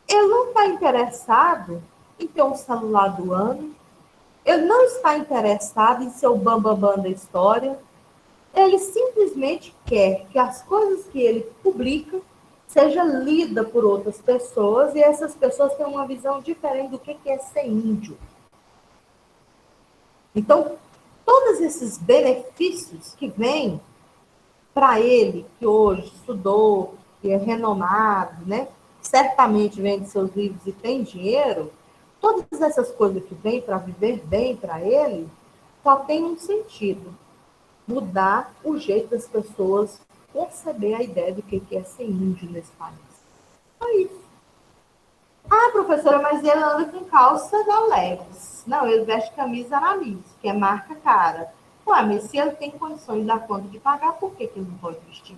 ele não está interessado em ter um celular do ano, ele não está interessado em ser o bambambam da história, ele simplesmente quer que as coisas que ele publica seja lida por outras pessoas e essas pessoas tenham uma visão diferente do que é ser índio. Então, todos esses benefícios que vêm para ele, que hoje estudou, que é renomado, né? Certamente vende seus livros e tem dinheiro, todas essas coisas que vêm para viver bem para ele, só tem um sentido: mudar o jeito das pessoas conceber a ideia do que é ser índio nesse país. É isso. Ah, professora, mas ele anda com calça da Levi's. Não, ele veste camisa Aramis, que é marca cara. Ué, mas se ele tem condições de dar conta de pagar, por que ele não pode vestir?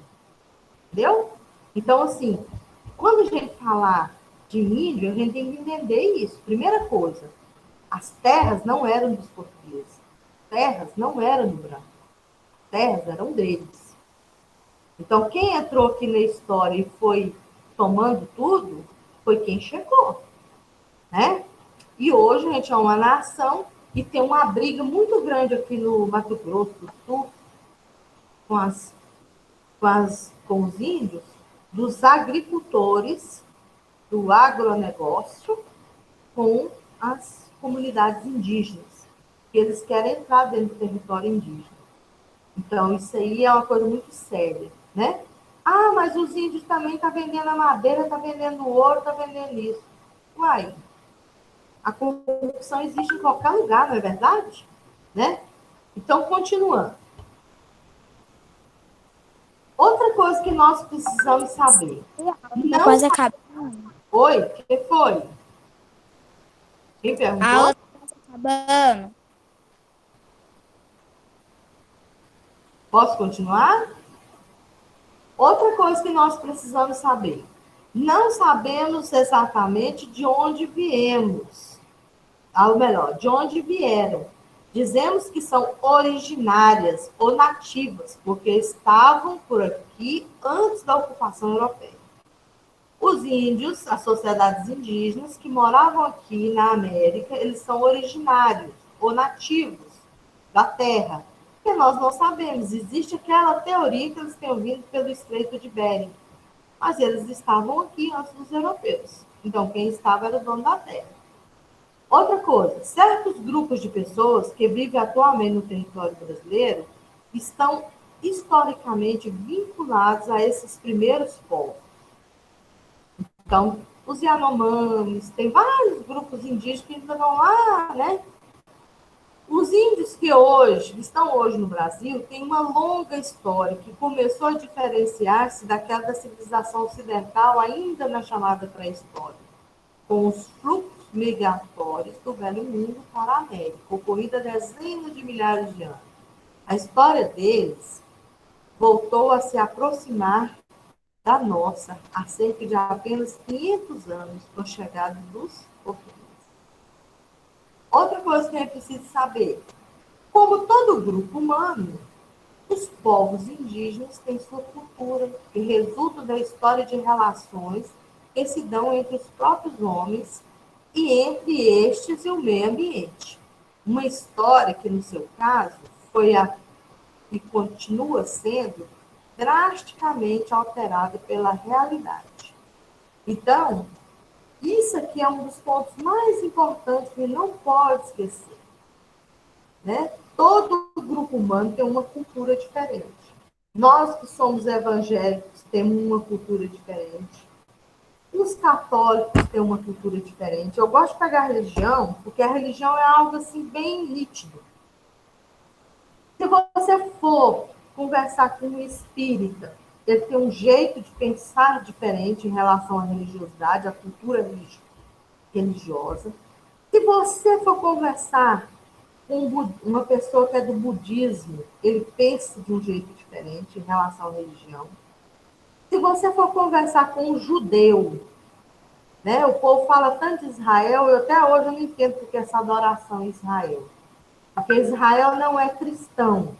Entendeu? Então, assim, quando a gente falar de índio, a gente tem que entender isso. Primeira coisa, as terras não eram dos portugueses. As terras não eram do branco. As terras eram deles. Então, quem entrou aqui na história e foi tomando tudo, foi quem chegou. Né? E hoje a gente é uma nação e tem uma briga muito grande aqui no Mato Grosso do Sul com os índios, dos agricultores, do agronegócio, com as comunidades indígenas, que eles querem entrar dentro do território indígena. Então, isso aí é uma coisa muito séria, né? Ah, mas os índios também estão vendendo a madeira, estão vendendo o ouro, estão vendendo isso. Uai, a corrupção existe em qualquer lugar, não é verdade? Né? Então, continuando. Outra coisa que nós precisamos saber. Não quase acabando. Oi, o que foi? Quem perguntou? A aula está acabando. Posso continuar? Outra coisa que nós precisamos saber. Não sabemos exatamente de onde viemos. Ou melhor, de onde vieram. Dizemos que são originárias ou nativas, porque estavam por aqui antes da ocupação europeia. Os índios, as sociedades indígenas que moravam aqui na América, eles são originários ou nativos da terra, porque nós não sabemos. Existe aquela teoria que eles tenham vindo pelo Estreito de Bering, mas eles estavam aqui antes dos europeus. Então, quem estava era o dono da terra. Outra coisa, certos grupos de pessoas que vivem atualmente no território brasileiro estão historicamente vinculados a esses primeiros povos. Então, os Yanomamis, tem vários grupos indígenas que ainda vão lá, né? Os índios que estão hoje no Brasil têm uma longa história que começou a diferenciar-se daquela da civilização ocidental ainda na chamada pré-história, com os fluxos migratórios do Velho Mundo para a América, ocorrida há dezenas de milhares de anos. A história deles voltou a se aproximar da nossa há cerca de apenas 500 anos com a chegada dos portugueses. Outra coisa que é preciso saber, como todo grupo humano, os povos indígenas têm sua cultura, que resulta da história de relações que se dão entre os próprios homens e entre estes e o meio ambiente. Uma história que, no seu caso, foi e continua sendo drasticamente alterada pela realidade. Então, isso aqui é um dos pontos mais importantes que não pode esquecer. Né? Todo grupo humano tem uma cultura diferente. Nós que somos evangélicos temos uma cultura diferente. Os católicos têm uma cultura diferente. Eu gosto de pegar a religião, porque a religião é algo assim bem nítido. Se você for conversar com um espírita, ele tem um jeito de pensar diferente em relação à religiosidade, à cultura religiosa. Se você for conversar com uma pessoa que é do budismo, ele pensa de um jeito diferente em relação à religião. Se você for conversar com um judeu, né, o povo fala tanto de Israel, eu até hoje não entendo porque essa adoração em Israel. Porque Israel não é cristão.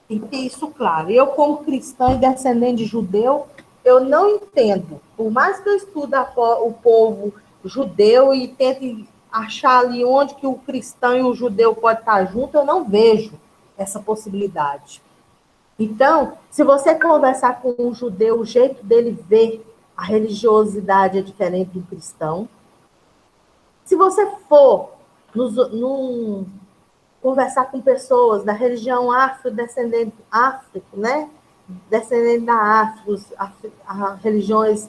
Tem que ter isso claro. Eu, como cristã e descendente de judeu, eu não entendo. Por mais que eu estude o povo judeu e tente achar ali onde que o cristão e o judeu podem estar juntos, eu não vejo essa possibilidade. Então, se você conversar com um judeu, o jeito dele ver a religiosidade é diferente do cristão. Se você for conversar com pessoas da religião afrodescendente, né? Descendente da África, as religiões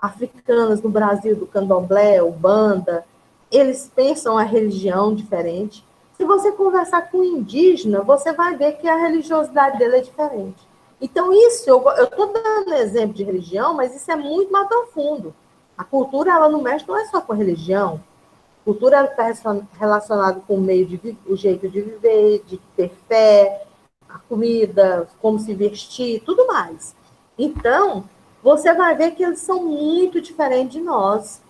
africanas no Brasil, do candomblé, Ubanda, eles pensam a religião diferente. Se você conversar com um indígena, você vai ver que a religiosidade dele é diferente. Então, isso, eu estou dando exemplo de religião, mas isso é muito mais profundo. A cultura, ela não mexe, não é só com a religião. Cultura está relacionada com o meio o jeito de viver, de ter fé, a comida, como se vestir, tudo mais. Então, você vai ver que eles são muito diferentes de nós.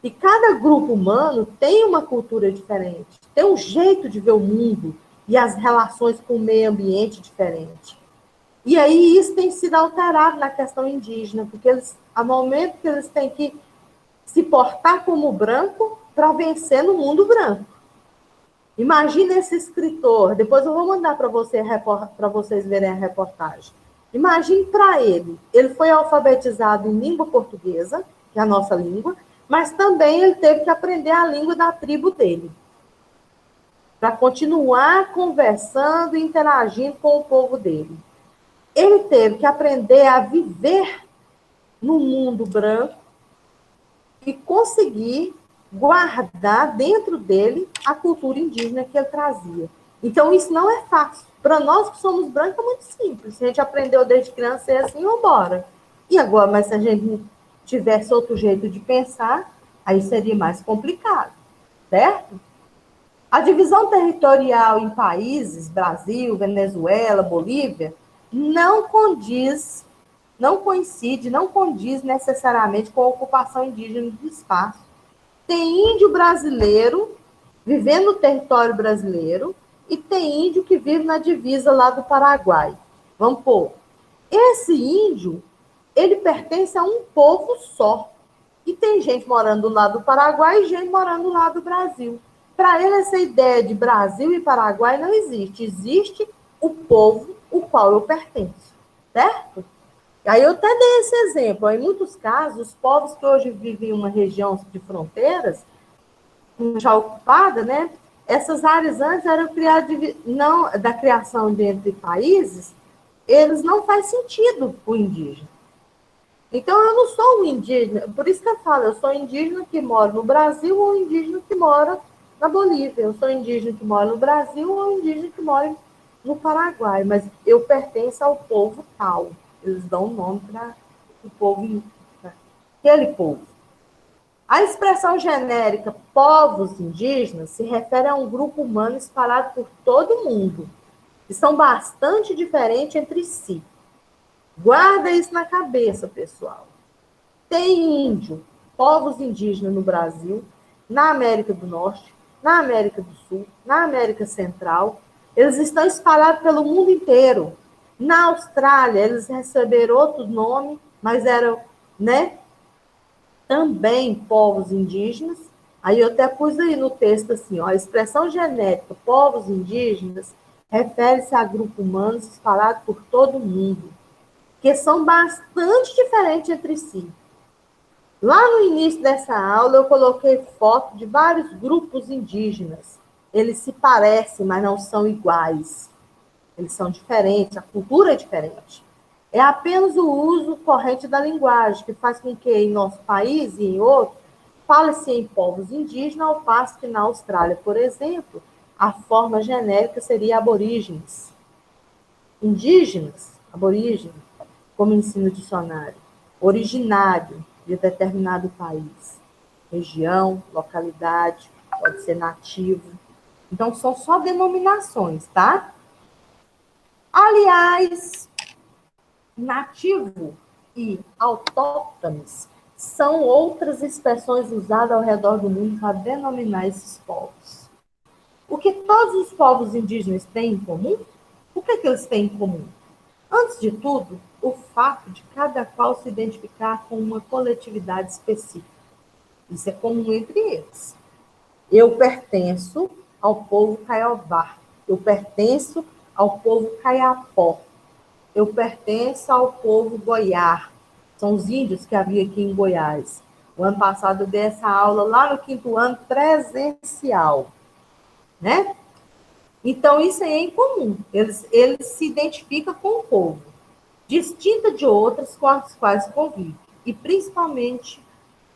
E cada grupo humano tem uma cultura diferente, tem um jeito de ver o mundo e as relações com o meio ambiente diferente. E aí isso tem sido alterado na questão indígena, porque há momento que eles têm que se portar como branco para vencer no mundo branco. Imagina esse escritor, depois eu vou mandar para vocês verem a reportagem. Imagine para ele foi alfabetizado em língua portuguesa, que é a nossa língua, mas também ele teve que aprender a língua da tribo dele, para continuar conversando e interagindo com o povo dele. Ele teve que aprender a viver no mundo branco e conseguir guardar dentro dele a cultura indígena que ele trazia. Então, isso não é fácil. Para nós que somos brancos, é muito simples. Se a gente aprendeu desde criança, é assim, vamos embora. E agora, mas se a gente tivesse outro jeito de pensar, aí seria mais complicado, certo? A divisão territorial em países, Brasil, Venezuela, Bolívia, não condiz necessariamente com a ocupação indígena do espaço. Tem índio brasileiro vivendo no território brasileiro e tem índio que vive na divisa lá do Paraguai. Vamos pôr. Esse índio, ele pertence a um povo só. E tem gente morando do lado do Paraguai e gente morando do lado do Brasil. Para ele, essa ideia de Brasil e Paraguai não existe. Existe o povo o qual eu pertenço, certo? Aí eu até dei esse exemplo. Em muitos casos, os povos que hoje vivem em uma região de fronteiras, já ocupada, né? Essas áreas antes eram criadas não da criação de entre países, eles não faz sentido o indígena. Então eu não sou um indígena, por isso que eu falo, eu sou indígena que mora no Brasil ou indígena que mora na Bolívia, eu sou indígena que mora no Brasil ou indígena que mora no Paraguai, mas eu pertenço ao povo tal. Eles dão um nome para o povo, pra aquele povo. A expressão genérica povos indígenas se refere a um grupo humano espalhado por todo o mundo, que são bastante diferentes entre si. Guarda isso na cabeça, pessoal. Tem índio, povos indígenas no Brasil, na América do Norte, na América do Sul, na América Central. Eles estão espalhados pelo mundo inteiro. Na Austrália, eles receberam outro nome, mas eram, né, também povos indígenas. Aí eu até pus aí no texto assim, ó, a expressão genética povos indígenas refere-se a grupos humanos espalhados por todo o mundo, que são bastante diferentes entre si. Lá no início dessa aula, eu coloquei foto de vários grupos indígenas. Eles se parecem, mas não são iguais. Eles são diferentes, a cultura é diferente. É apenas o uso corrente da linguagem que faz com que em nosso país e em outros fale-se em povos indígenas, ao passo que na Austrália, por exemplo, a forma genérica seria aborígenes. Indígenas, aborígenes, como ensina o dicionário, originário de determinado país, região, localidade, pode ser nativo. Então, são só denominações, tá? Aliás, nativo e autóctones são outras expressões usadas ao redor do mundo para denominar esses povos. O que todos os povos indígenas têm em comum? O que eles têm em comum? Antes de tudo, o fato de cada qual se identificar com uma coletividade específica. Isso é comum entre eles. Eu pertenço ao povo Caiová. Eu pertenço ao povo Caiapó. Eu pertenço ao povo Goiá. São os índios que havia aqui em Goiás. O ano passado eu dei essa aula lá no 5º ano presencial, né? Então, isso aí é em comum. Eles se identificam com o povo, distinta de outras com as quais convivem, e principalmente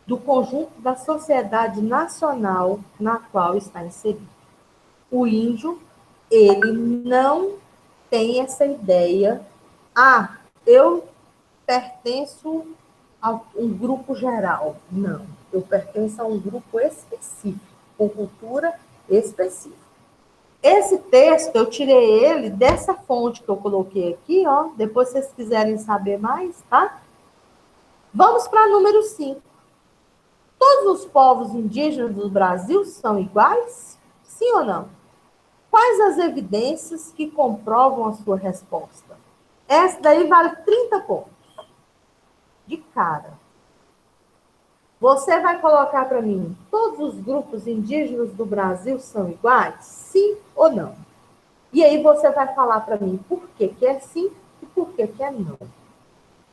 do conjunto da sociedade nacional na qual está inserido. O índio, ele não tem essa ideia, eu pertenço a um grupo geral. Não, eu pertenço a um grupo específico, com cultura específica. Esse texto, eu tirei ele dessa fonte que eu coloquei aqui, ó. Depois, se vocês quiserem saber mais, tá? Vamos para número 5. Todos os povos indígenas do Brasil são iguais? Sim ou não? Quais as evidências que comprovam a sua resposta? Essa daí vale 30 pontos. De cara. Você vai colocar para mim, todos os grupos indígenas do Brasil são iguais? Sim ou não? E aí você vai falar para mim por que é sim e por que é não.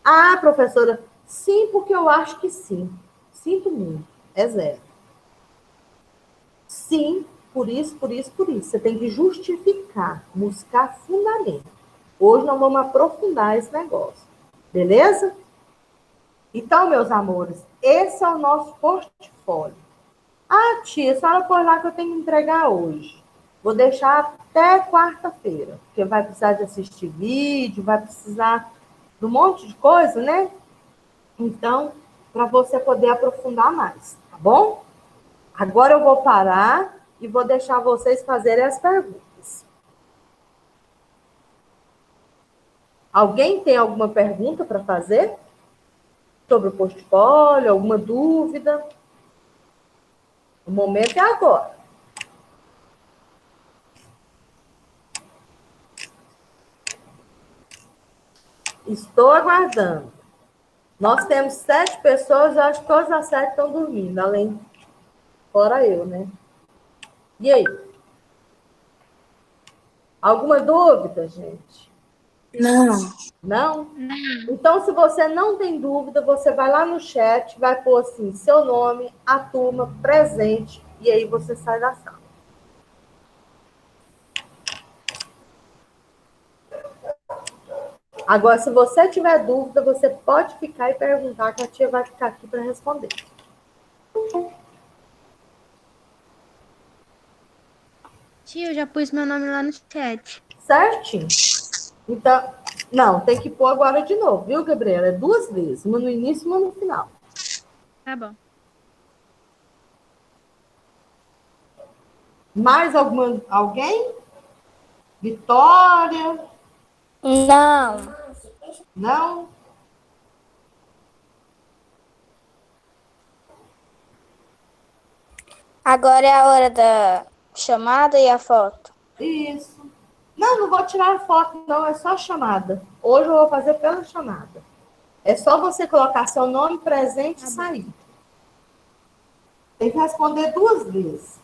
Ah, professora, sim, porque eu acho que sim. Sinto muito, é 0. Sim, por isso, por isso, por isso. Você tem que justificar, buscar fundamento. Hoje nós vamos aprofundar esse negócio, beleza? Então, meus amores, esse é o nosso portfólio. Ah, tia, a senhora pôs lá que eu tenho que entregar hoje. Vou deixar até quarta-feira, porque vai precisar de assistir vídeo, vai precisar de um monte de coisa, né? Então, para você poder aprofundar mais, tá bom? Agora eu vou parar e vou deixar vocês fazerem as perguntas. Alguém tem alguma pergunta para fazer? Sobre o portfólio, alguma dúvida? O momento é agora. Estou aguardando. Nós temos 7 pessoas, eu acho que todas as 7 estão dormindo, além, fora eu, né? E aí? Alguma dúvida, gente? Não. Não? Então, se você não tem dúvida, você vai lá no chat, vai pôr assim, seu nome, a turma, presente, e aí você sai da sala. Agora, se você tiver dúvida, você pode ficar e perguntar, que a tia vai ficar aqui para responder. Tia, eu já pus meu nome lá no chat. Certinho? Então, não, tem que pôr agora de novo, viu, Gabriela? É 2 vezes, uma no início e uma no final. Tá bom. Mais alguém? Vitória? Não. Não? Agora é a hora da chamada e a foto. Isso. Não vou tirar a foto, não, é só a chamada. Hoje eu vou fazer pela chamada. É só você colocar seu nome presente e sair. Tem que responder 2 vezes.